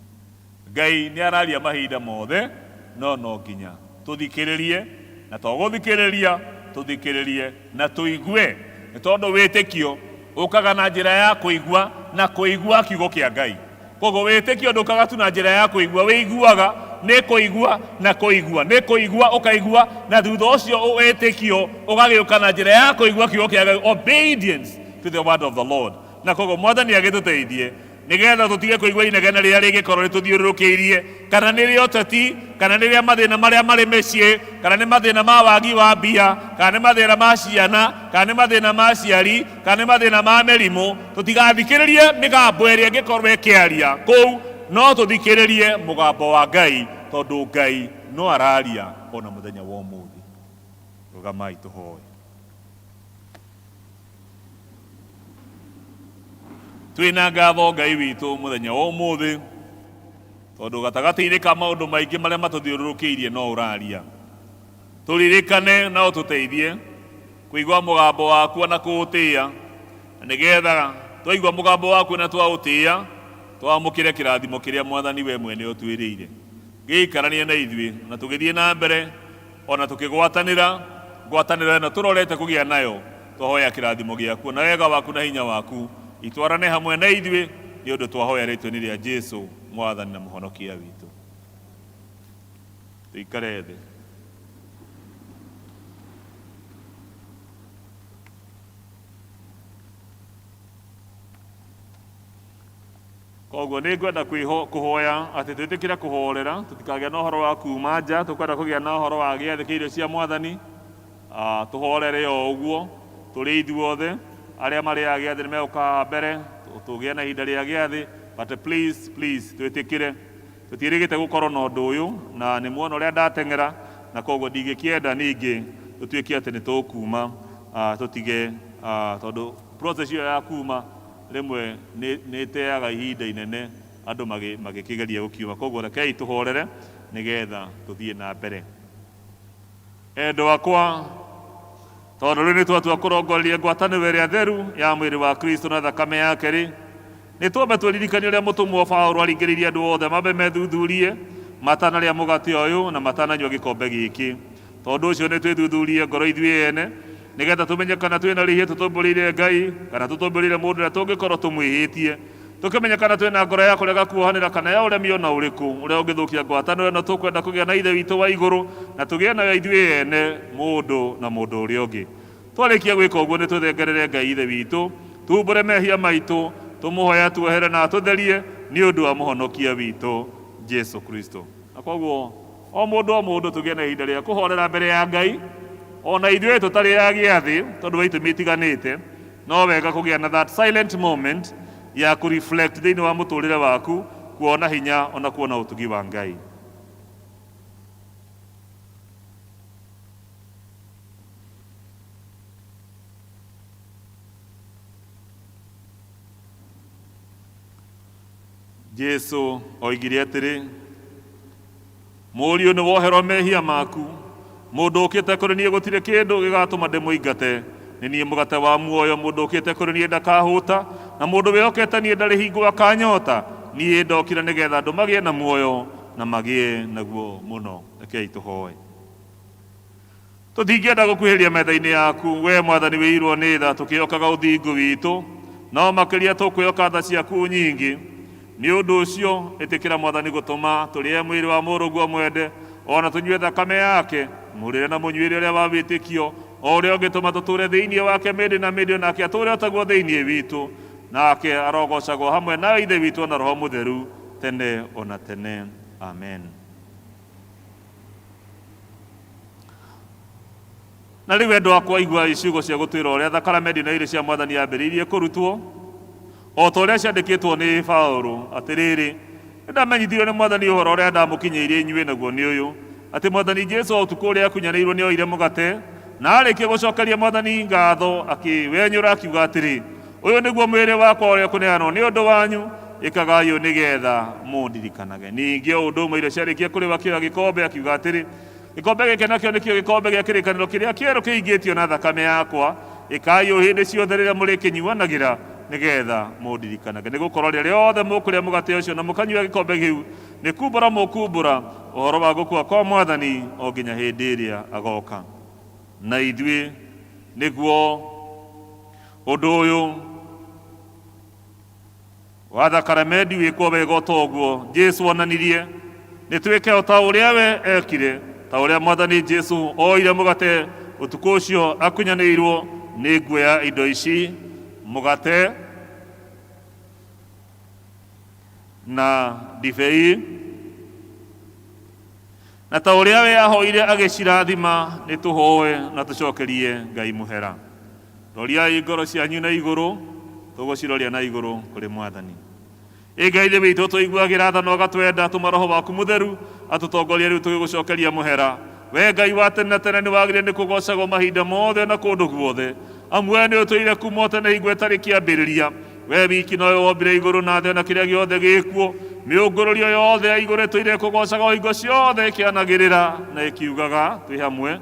Ngai ni araria mahinda mothe no nginya tuthikiririe na tugũthikĩrĩria tuthikĩrĩrie na tuigue, ni tondu witikio ukaga na njira ya kuigua na kuigua kiugo kia Ngai. Koguo witikio ndukaga tu na njira ya kuigua, wiguaga ni kuigua na kuigua, ni kuigua ukaigua na thutha ucio witikio ugagiuka na njira ya kuigua kiugo kia Ngai, obedience to the word of the Lord. Na koguo Mwathani agituteithie nigetha tutige kuigua inegene riria rigikorwo rituthiururukiirie, kana ni ri uteti, kana ni ria mathina maria mari micii, kana ni mathina ma wagi wa mbia, kana ni mathina ma ciana, kana ni mathina ma ciari, kana ni mathina ma mirimu. Tutigathikiririe migambo iria ngikorwo ikiaria kuu, no tuthikiririe mugambo wa Ngai, tondu Ngai no araria ona muthenya wa umuthi. Rugamai tuhoe. Twina ngatho Ngai witu muthenya wa umuthi tondu gatagati-ini ka maundu maingi maria matuthiururukiirie no uraria. Turirikane na ututeithie kuigua mugambo waku na kuutia, nigetha twaigua mugambo waku na twautia twamukire kirathimo kiria Mwathani we mwene utwiriire giikaranie na ithui na tugithie na mbere ona tukigwatanira ngwataniro ino turorete kugia nayo. Twahoya kirathimo giaku na wega waku na hinya waku itwarane hamwe na ithui ni undu twahoya ritwa-ini ria Jesu Mwathani na muhonokia witu. Tuikare thi. Koguo ni ngwenda kuhoya ati twitikire kuhorera, tutikagĩa na ũhoro wa kuma nja, tukwenda kũgĩa na ũhoro wa gĩathĩ kĩa irio cia Mwathani. Tuhorere o ũguo tũrĩ ithuothe aria maria gĩathĩ nĩ megũka mbere tũgĩe na ihinda rĩa gĩathĩ, but please twĩtĩkire tũtiĩrĩgĩte gũkorwo na ũndũ ũyũ na nĩ muona ũrĩa ndateng'era, na koguo ndingĩkĩenda ningĩ tũtuĩke atĩ nĩ tũkuma tũtige, tondũ process ĩyo ya kuma rĩmwe nĩ ĩteaga ihinda inene andũ magĩkĩgeria gũkiuma. Koguo rekei tũhorere nĩgetha tũthiĩ na mbere. Endwa akwa, tondu riu ni twatua kurongoreria ngwatanĩro ĩrĩa theru ya mwĩrĩ wa Kristo na thakame yake ri, ni twambe tũririkanie ũrĩa mũtũmwo Paulo aringĩrĩirie andũ othe mambe methuthurie matanarĩa mũgate ũyũ na matananyua gĩkombe gĩkĩ. Tondu ũcio nĩ twĩthuthurie ngoro ithuĩ ene nigetha tũmenye kana twĩna rĩhia tũtũmbũrĩire Ngai kana tũtũmbũrĩire mũndũ ũrĩa tũngĩkorwo tũmwĩhĩtie, tũkĩmenya kana twĩna ngoro ya kũrega kuohanĩra kana ya ũremi ona ũrĩkũ ũrĩa ũngĩthũkia ngwatanĩro ĩno. Tũkwenda kũgĩa na ithe witũ wa igũrũ na tũgĩe nayo ithuĩ ene mũndũ na mũndũ ũrĩa ũngĩ. Twarĩkia gwĩka ũguo nĩ tũthengerere Ngai ithe witũ, tumbũre mehia maitũ, tũmũhoya tuohere na tũtherie nĩ ũndũ wa mũhonokia witũ Jesu Kristo. Na koguo o mũndũ tũgĩe na ihinda rĩa kũhorera mbere ya Ngai, ona ithuĩ tũtarĩ ya gĩathĩ tondũ wa itũmi itiganĩte, no wega kũgĩa na that silent moment ya kũreflect thĩinĩ wa mũtũrĩre waku, kuona hinya ona kuona ũtugi wa Ngai. Jesu oigire atĩrĩ, Mũriũ nĩ woherwo mehia maku. Mũndũ ũkĩte kũrĩ niĩ gũtirĩ kĩndũ gĩgatũma ndĩmũingate. Nĩ niĩ mũgate wa muoyo. Mũndũ ũkĩte kũrĩ niĩ ndakahũta, na mũndũ wĩhokete niĩ ndarĩ hingo akanyota. Niĩ ndokire nĩgetha andũ magĩe na muoyo na magĩe naguo mũno. Rekei tũhoe. Tũtingĩenda gũkuhĩrĩria metha-inĩ yaku, we Mwathani wĩirwo nĩ tha, tũkĩokaga ũthingu witũ, no makĩria tũkwĩoka tha ciaku nyingĩ. Nĩ ũndũ ũcio ĩtĩkĩra Mwathani gũtũma tũrĩe mwĩrĩ wa mũrũguo mwende, ona tũnyue thakame yake, mũrĩre na mũnyuĩre ũrĩa wa wĩtĩkio, o ũrĩa ũngĩtũma tũtũre thĩinĩ wake mĩndĩ na mĩndĩ, nake atũre otaguo thĩinĩ witũ, nake arogocagwo hamwe na Ithe witũ na Roho Mũtheru tene ona tene. Amen. Na rĩu endwa akwa, igua iciugo cia gũtwĩra ũrĩa thakramenti na irĩ cia Mwathani yambĩrĩirie kũrutwo, o ta ũrĩa ciandĩkĩtwo nĩ Paũlũ. Atĩrĩrĩ, nĩndamenyithirio nĩ Mwathani ũhoro ũrĩa ndamũkinyĩirie inyuĩ, naguo nĩ ũyũ, atĩ Mwathani Jesũ ũtukũ ũrĩa akunyanĩirwo nĩ oire mũgate, na arĩkia gũcokeria Mwathani ngatho akĩwenyũra akiuga atĩrĩ, ũyũ nĩguo mwĩrĩ wakwa ũrĩa ũkũneanwo nĩ ũndũ wanyu, ĩkagai ũũ nĩgetha mũndirikanage. Ningĩ o ũndũ ũmwe iria ciarĩkia kũrĩwa kĩoya gĩkombe akiuga atĩrĩ, gĩkombe gĩkĩ nakĩo nĩkĩo gĩkombe gĩa kĩrĩkanĩro kĩrĩa kĩerũ kĩingĩtio na thakame yakwa, ĩkai ũũ hĩndĩ ciothe rĩrĩa mũrĩkĩnyuanagĩra nĩgetha mũndirikanage. Nĩ gũkorwo rĩrĩa rĩothe mũkũrĩa mũgate ũcio na mũkanyua gĩkombe kĩu, nĩ kumbũra mũkumbũra ũhoro wa gũkua kwa Mwathani o nginya hĩndĩ ĩrĩa agoka. Na ithuĩ nĩguo ũndũ ũyũ wa thakramenti wĩkwo wega ta ũguo Jesũ onanirie, nĩ twĩke o ta ũrĩa we ekire, ta ũrĩa Mwathani Jesũ oire mũgate ũtukũ ũcio akunyanĩirwo. Nĩ nguoya indo ici, mũgate na ndibei, na ta ũrĩa we ahoire agĩcirathima, nĩ tũhoe na tũcokerie Ngai mũhera. Roriai ngoro cianyu na igũrũ, tũgũciroria na igũrũ kũrĩ Mwathani. Ngai Ithe witũ, tũiguagĩra tha na ũgatwenda, tũma Roho waku Mũtheru atũtongorie rĩu tũgĩgũcokeria mũhera. We Ngai wa tene na tene, nĩ wagĩrĩire nĩ kũgocagwo mahinda mothe na kũndũ guothe. Amwe nĩ ũtũire kuuma tene hingo ĩtarĩ kĩambĩrĩria. We wiki nowe wombire igũrũ na thĩ na kĩrĩa gĩothe gĩkuo. Mĩũngũrũrio yothe ya igũrũ ĩtũire kũgocaga o hingo ciothe ĩkĩanagĩrĩra na ĩkiugaga twĩ hamwe,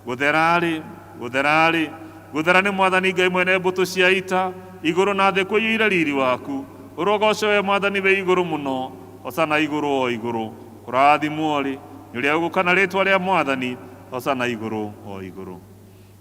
gũtherarĩ, gũtherarĩ, gũthera nĩ Mwathani Ngai mwene mbũtũ cia ita, igũrũ na thĩ kũiyũire riri waku. Ũrogoce we Mwathani wĩ igũrũ mũno, hosana igũrũ o igũrũ. Kũrathimwo rĩ nĩ ũrĩa ũgũkana rĩtwa rĩa Mwathani, hosana igũrũ o igũrũ.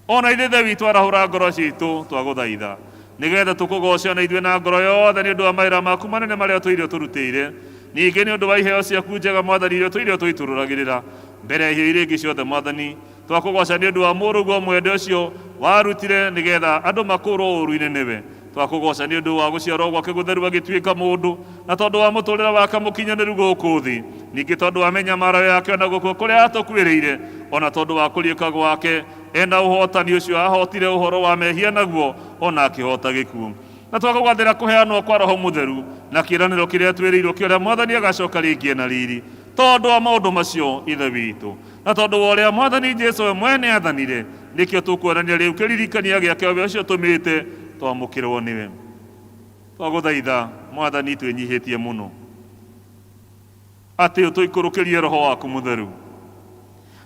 Ona ithuĩ Ithe witũ arahũra ngoro citũ twagũthaitha, nĩgetha tũkũgoce ona ithuĩ na ngoro yothe nĩ ũndũ wa mawĩra maku manene marĩa ũtũire ũtũrutĩire, ningĩ nĩ ũndũ wa iheo ciaku njega Mwathani iria ũtũire ũtũitũrũragĩrĩra. Mbere ya iheo iria ingĩ ciothe Mwathani, twakũgoca nĩ ũndũ wa mũrũguo mwende ũcio warutire nĩgetha andũ makũũrwo ũũru-inĩ nĩwe. Twakũgoca nĩ ũndũ wa gũciarwo gwake gũtheru agĩtuĩka mũndũ, na tondũ wa mũtũũrĩre wake mũkinyanĩru gũkũ thĩ, ningĩ tondũ wa mĩnyamaro yake ona gũkũ kũrĩa atũkuĩrĩire, ona tondũ wa kũriũka gwake ena ũhotani ũcio ahotire ũhoro wa mehia naguo, ona akĩhota gĩkuũ. Na twakũgwathĩra kũheanwo kwa Roho Mũtheru na kĩĩranĩro kĩrĩa twĩrĩirwo kĩo ũrĩa Mwathani agacoka rĩngĩ na riri. Tondũ wa maũndũ macio Ithe witũ, na tondũ wa ũrĩa Mwathani Jesũ we mwene athanire, nĩkĩo tũkuonania rĩu kĩririkania gĩake we ũcio tũmĩte twamũkĩrwo nĩwe. Twagũthaitha Mwathani, twĩnyihĩtie mũno, atĩ ũtũikũrũkĩrie Roho waku Mũtheru.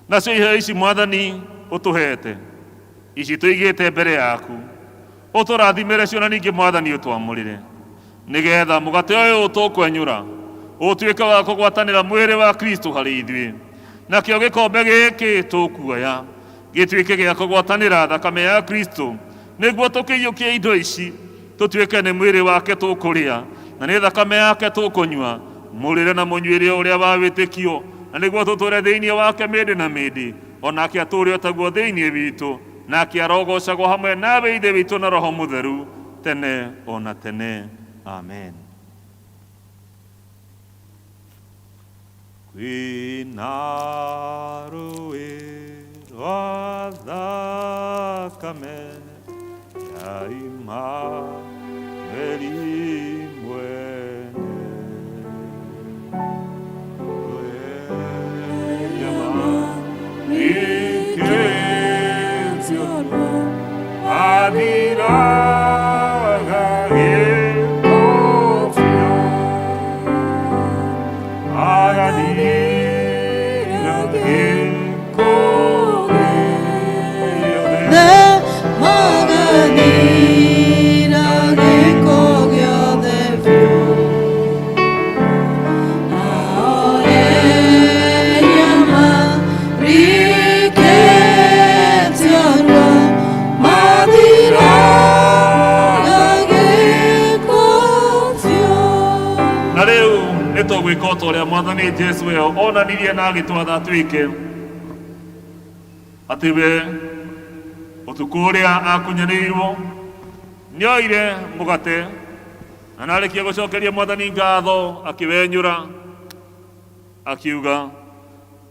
Nacio iheo ici Mwathani ũtũhete, ici tũigĩte mbere yaku, ũtũrathimĩre cio na ningĩ Mwathani ũtwamũrĩre, nĩgetha mũgate ũyũ tũkwenyũra ũtuĩke wa kũgwatanĩra mwĩrĩ wa Kristo harĩ ithuĩ, nakĩo gĩkombe gĩkĩ tũkuoya gĩtuĩke gĩa kũgwatanĩra thakame ya Kristo, nĩguo tũkĩiyũkie indo ici tũtuĩke nĩ mwĩrĩ wake tũkũrĩa na nĩ thakame yake tũkũnyua, mũrĩre na mũnyuĩre ũrĩa wa wĩtĩkio, na nĩguo tũtũre thĩinĩ wake mĩndĩ na mĩndĩ, onake atũre otaguo thĩinĩ witũ, nake arogocagwo hamwe nawe Ithe witũ na Roho Mũtheru tene ona tene. Amen. Kwĩna rũĩ rwa thakame ya Imanueli mwene, Adira Gwika o ta uria Mwathani Jesu we onanirie na agitwatha twike ati we utuku uria akunyanĩirwo nĩoire mũgate na narĩkia gũcokeria Mwathani ngatho akĩwenyũra akiuga,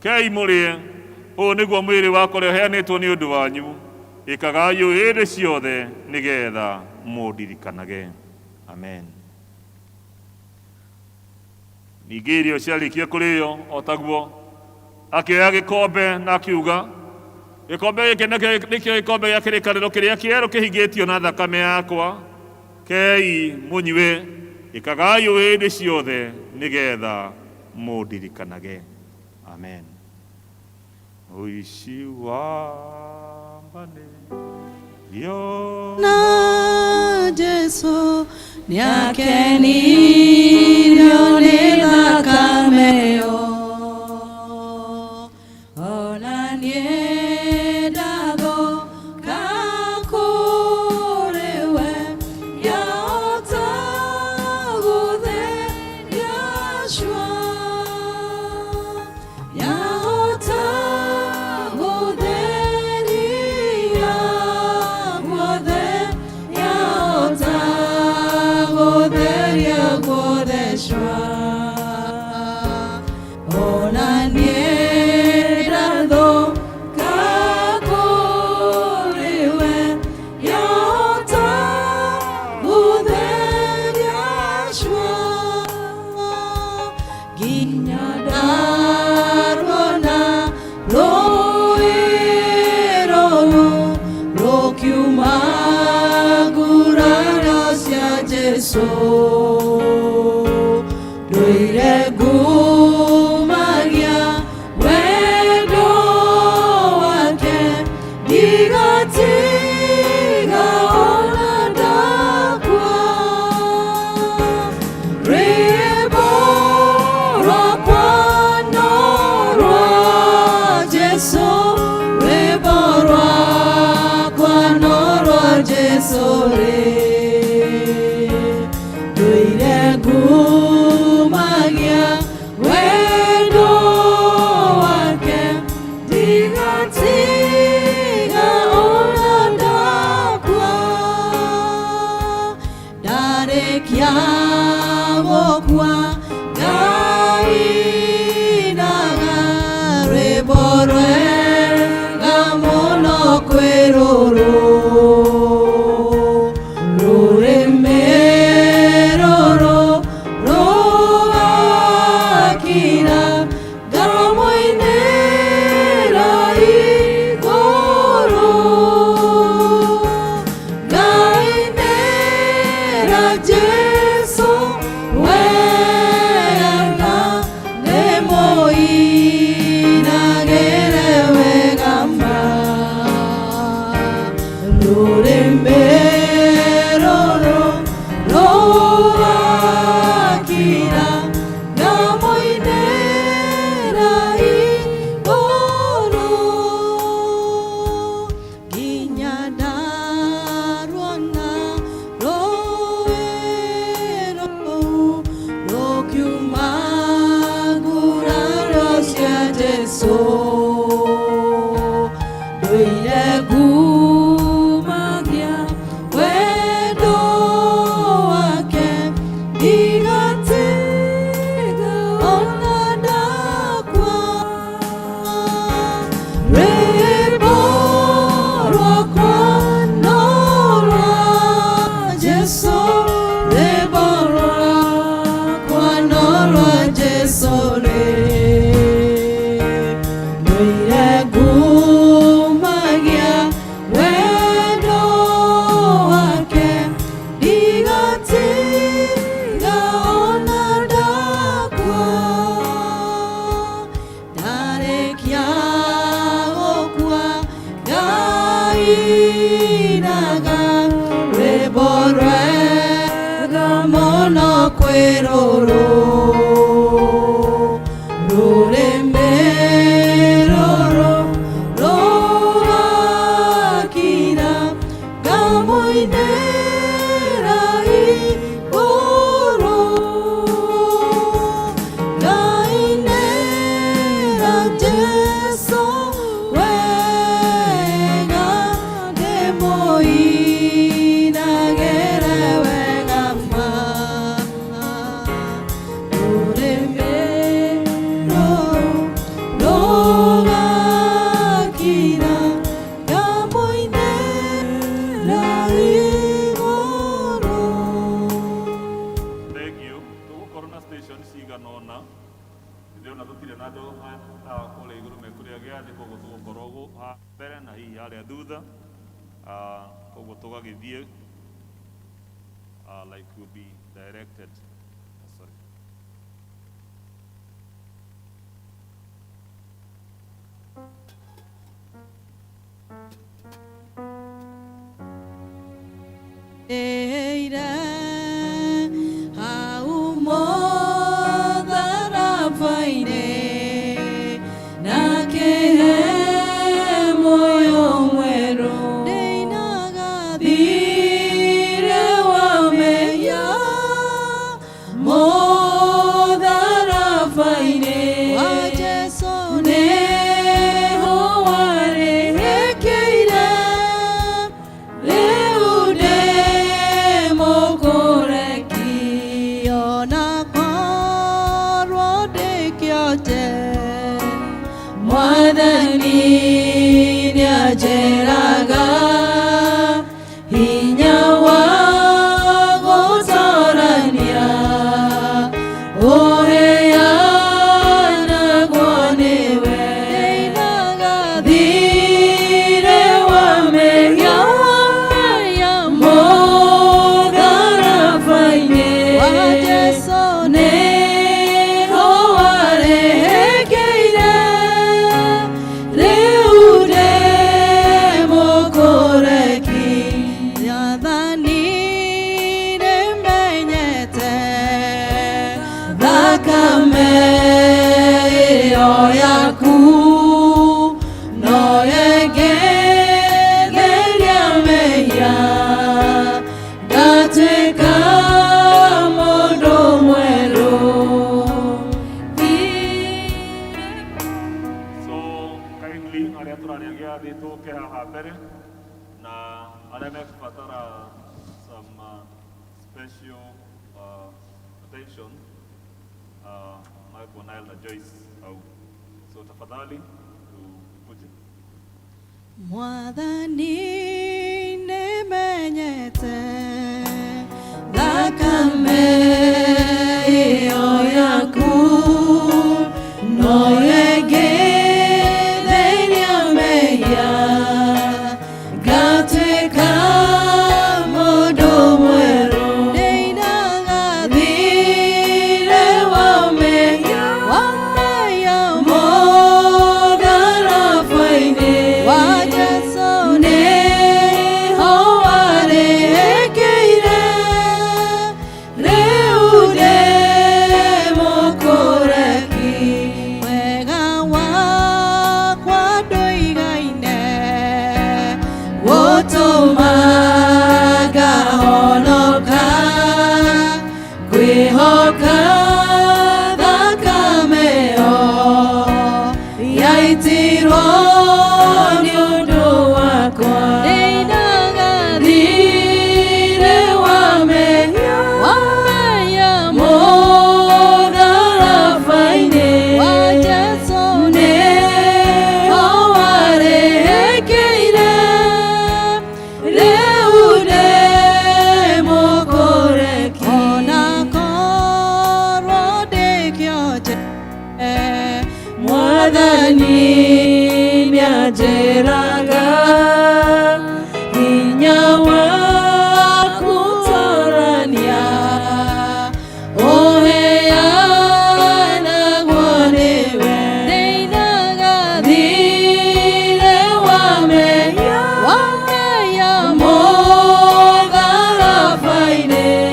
kei mũrĩe, ũũ nĩguo mwĩrĩ wakwa ũrĩa ũheanĩtwo nĩ ũndũ wanyu, ĩkagai ũũ hĩndĩ ciothe nĩgetha mũndirikanage. Amen. Ningĩ irio ciarĩkia kũrĩo o taguo akĩoya gĩkombe na akiuga, gĩkombe gĩkĩ nĩkĩo gĩkombe gĩa kĩrĩkanĩro kĩrĩa kĩerũ kĩhingĩtio na thakame yakwa, kei mũnyue, ĩkagai ũũ hĩndĩ ciothe nĩgetha mũndirikanage. Amen. Ũici wambanĩrio na Jesu nĩakenirio nĩ thakame ĩyo, ona niĩ ndathoka kũrĩ we, yahota gũtheria cua, yahota gũtheria guothe, yahota gũtheria guothe cua, ona niĩ ndathoka kũrĩ we, yahota gũtheria cua, nginya ndaruona rũĩ rũrũ rũkiuma nguraro cia Jesu, ndũire ngumagia wendo wake, ndigatiga ona ndakua, rwĩmbo rwakwa no rwa Jesu, rwĩmbo rwakwa no rwa Jesu rĩ, ndũire ngumagia wendo wake, ndigatiga ona ndakua, ndarĩkia gũkua ngainaga rwĩmbo rwega mũno kwĩ rũrũ, rũrĩmĩ rũrũ rũgakira ngamoinĩra igũrũ, ngainĩra Jesu wega, ndĩmũinagĩre wega ma, rũrĩmĩ rũrũ rũgakira ngamoinĩra igũrũ, nginya ndaruona rũĩ rũu rũkiuma nguraro cia Jesu, ndũire ngumagia wendo wake, ndigatiga ona ndakua, rwĩmbo rwakwa no rwa Jesu, rwĩmbo rwakwa no rwa Jesu rĩ, like will be directed. Sorry.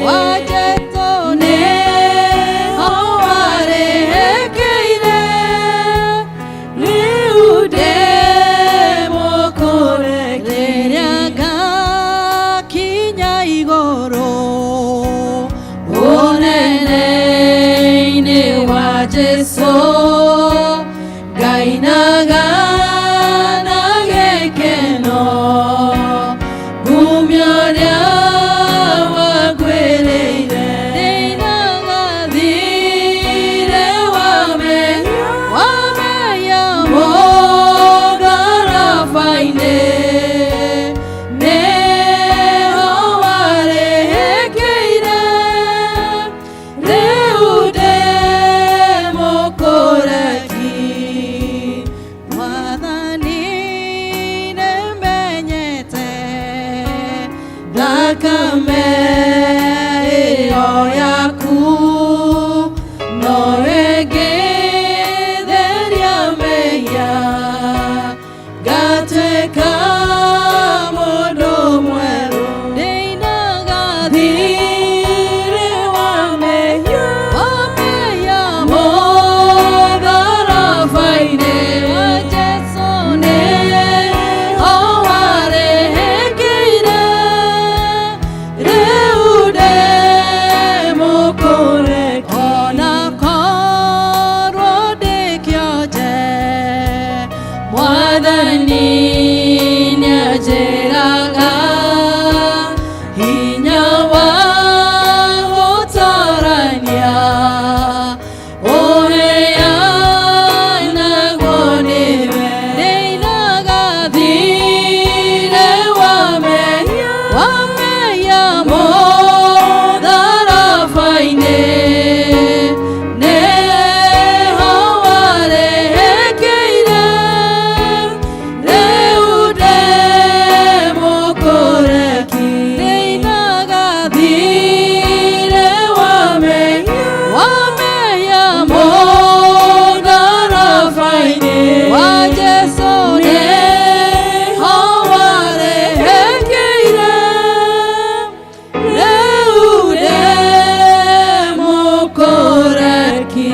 Wajeto ne Gainaga nagekeno Gumyoria wagwereire Deinaga dhire wameya mogarafaine Neho warehekeire Reude mokoreki Mwathani nemenyete Thakame ĩyo yaku no ĩngĩtheria mehia ngatwĩka mũndũ mwerũ ndĩinaga thirĩ wa mehia mũtharabai-inĩ wa Jesũ nĩho warehekeire rĩu ndĩmũkũreki ona korwo ndĩkĩonje Mwathani nĩanjĩraga hinya wa gũtorania ũheanagwo nĩwe ndĩinaga thirĩ wa mehia mũtharabai-inĩ nĩho warehekeire rĩu ndĩmũkũreki ndĩinaga thirĩ wa mehia mũtharabai-inĩ wa Jesũ nĩho warehekeire rĩu ndĩmũkũreki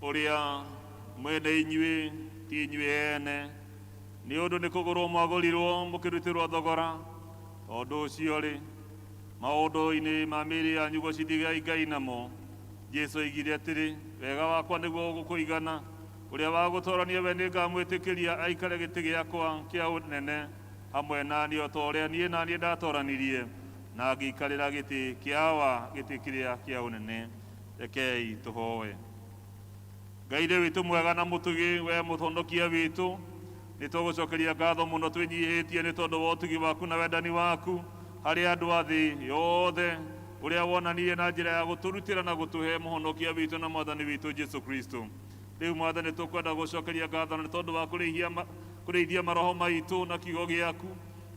Ũrĩa mwene inyuĩ ti inyuĩ ene nĩ ũndũ nĩ kũgũrwo mwagũrirwo mũkĩrutĩrwo thogora tondũ ũcio rĩ maũndũ-inĩ ma mĩĩrĩ yanyu gũcithigai Ngai namo Jesũ oigire atĩrĩ wega wakwa nĩguo ũgũkũigana ũrĩa wagũtorania we nĩngamwĩtĩkĩria aikare gĩtĩ gĩakwa kĩa ũnene hamwe naniĩ o ta ũrĩa niĩ naniĩ ndatoranirie na ngĩikarĩra gĩtĩ kĩrĩa kĩa ũnene. Rekei tũhoe. Ngai rĩ witũ mwega na mũtugi we mũhonokia witũ nĩ tũgũcokeria ngatho mũno twĩnyihĩtie nĩ tondũ wa ũtugi waku na wendani waku harĩ andũ a thĩ yothe ũrĩa wonanirie na njĩra ya gũtũrutĩra na gũtũhe mũhonokia witũ na mwathani witũ Jesũ Kristo. Rĩu mwathani tũkwenda gũcokeria ngatho nĩ tondũ wa kũrĩithia maroho maitũ na kiugo gĩaku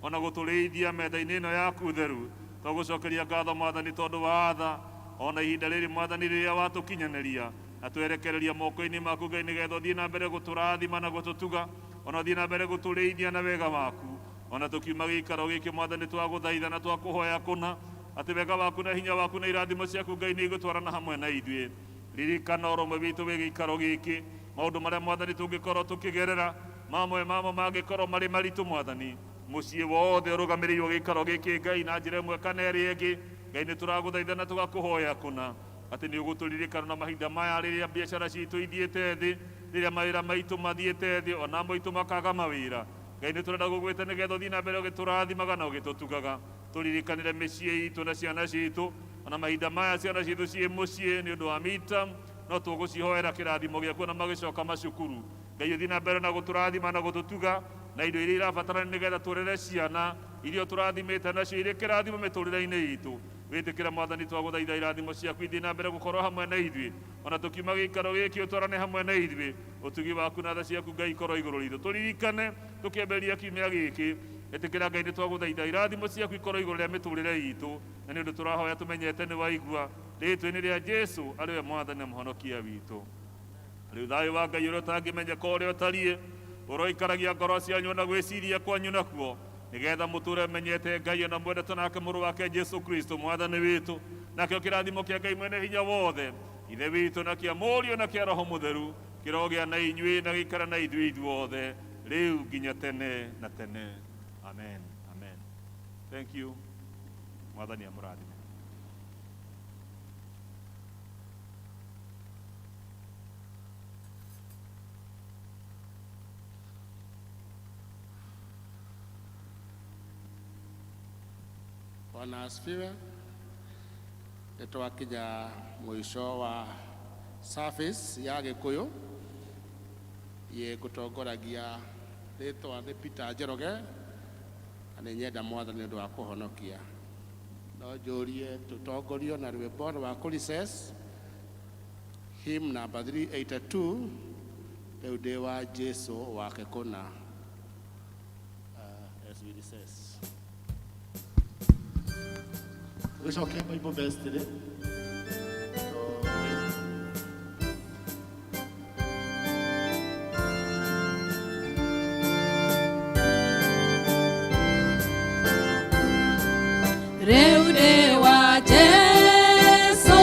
ona gũtũrĩithia metha-inĩ ĩno yaku theru. Tũgũcokeria ngatho mwathani tondũ wa tha ona ihinda rĩrĩ mwathani rĩrĩa watũkinyanĩria na twerekereria moko-inĩ maku Ngai nĩgetha ũthiĩ na mbere gũtũrathima na gũtũtuga ona ũthiĩ na mbere gũtũrĩithia na wega waku ona tũkiuma gĩikaro gĩkĩ mwathani twagũthaitha na twakũhoya kũna atĩ wega waku na hinya waku na irathimo ciaku Ngai nĩ igũtwarana hamwe na ithuĩ. Ririkana ũrũmwe witũ wĩ gĩikaro gĩkĩ maũndũ marĩa mwathani tũngĩkorwo tũkĩgerera mamwe mamo mangĩkorwo marĩ maritũ mwathani mũciĩ wothe ũrũgamĩrĩirwo gĩikaro gĩkĩ Ngai na njĩra ĩmwe kana ĩrĩa ĩngĩ Ngai nĩ tũragũthaitha na tũgakũhoya kũna atĩ nĩ ũgũtũririkana na mahinda maya rĩrĩa biacara citũ ithiĩte thĩ rĩrĩa mawĩra maitũ mathiĩte thĩ ona maitũ makaga mawĩra. Ngai nĩ tũrenda gũgwĩta nĩgetha ũthiĩ na mbere ũgĩtũrathimaga na ũgĩtũtugaga tũririkanĩre mĩciĩ itũ na ciana citũ ona mahinda maya ciana citũ ciĩ mũciĩ nĩ ũndũ wa midterm no tũgũcihoera kĩrathimo gĩaku na magĩcoka macukuru. Ngai ũthiĩ na mbere na gũtũrathima na gũtũtuga na indo iria irabatarania nĩgetha tũrere ciana iria tũrathimĩte nacio irĩ kĩrathimo mĩtũrĩre-inĩ itũ. Wĩtĩkĩra mwathani twagũthaitha irathimo ciaku ithiĩ na mbere gũkorwo hamwe na ithuĩ ona tũkiuma gĩikaro gĩkĩ ũtwarane hamwe na ithuĩ ũtugi waku na tha ciaku Ngai ikorwo igũrũ ritũ. Tũririkane tũkĩambĩrĩria kiumia gĩkĩ ĩtĩkĩra Ngai nĩ twagũthaitha irathimo ciaku ikorwo igũrũ rĩa mĩtũrĩre itũ na nĩ ũndũ tũrahoya tũmenyete nĩ waigua rĩtwa-inĩ rĩa Jesũ arĩwe mwathani na mũhonokia witũ. Rĩu thayũ wa Ngai ũrĩa ũtangĩmenyeka ũrĩa ũtariĩ ũroikaragia ngoro cianyu na gwĩciria kwanyu nakuo nĩgetha mũtũre menyete Ngai ona mwendete nake mũrũ wake Jesũ Kristo mwathani witũ nakĩo kĩrathimo kĩa Ngai mwene hinya wothe ithe witũ na kĩa mũriũ na kĩa roho mũtheru kĩrogĩa na inyuĩ na gĩikara na ithuĩ ithuothe rĩu nginya tene na tene. Amen. Amen. Thank you. Mwathani amũrathime. Bwana asifiwe. Nitwakinya mwisho wa service ya Gikuyu ye gutongoragia ritwa ni Peter Njoroge na nyenda Mwathani nĩ ũndũ wa kũhonokia. No njũrie tũtongorio na rwĩmbo rwa kũrices hymn number 382 rĩu ndĩ wa Jesu wake kũna. As we recess. Gĩcokia Bible verse today. Reude wa Jesu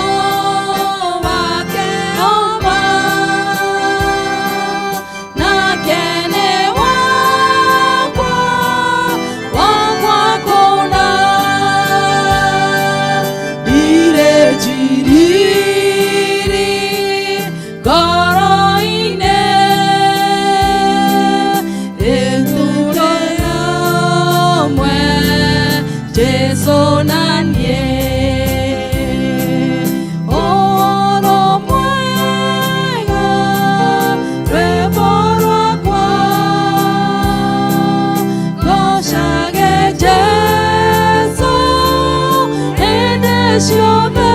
wake oma na kene wakwa kuna dire jiriri goroine etulea mwe Jesu nanie oro mwega rwĩmbo rwakwa gocage Jesu hĩndĩ ciothe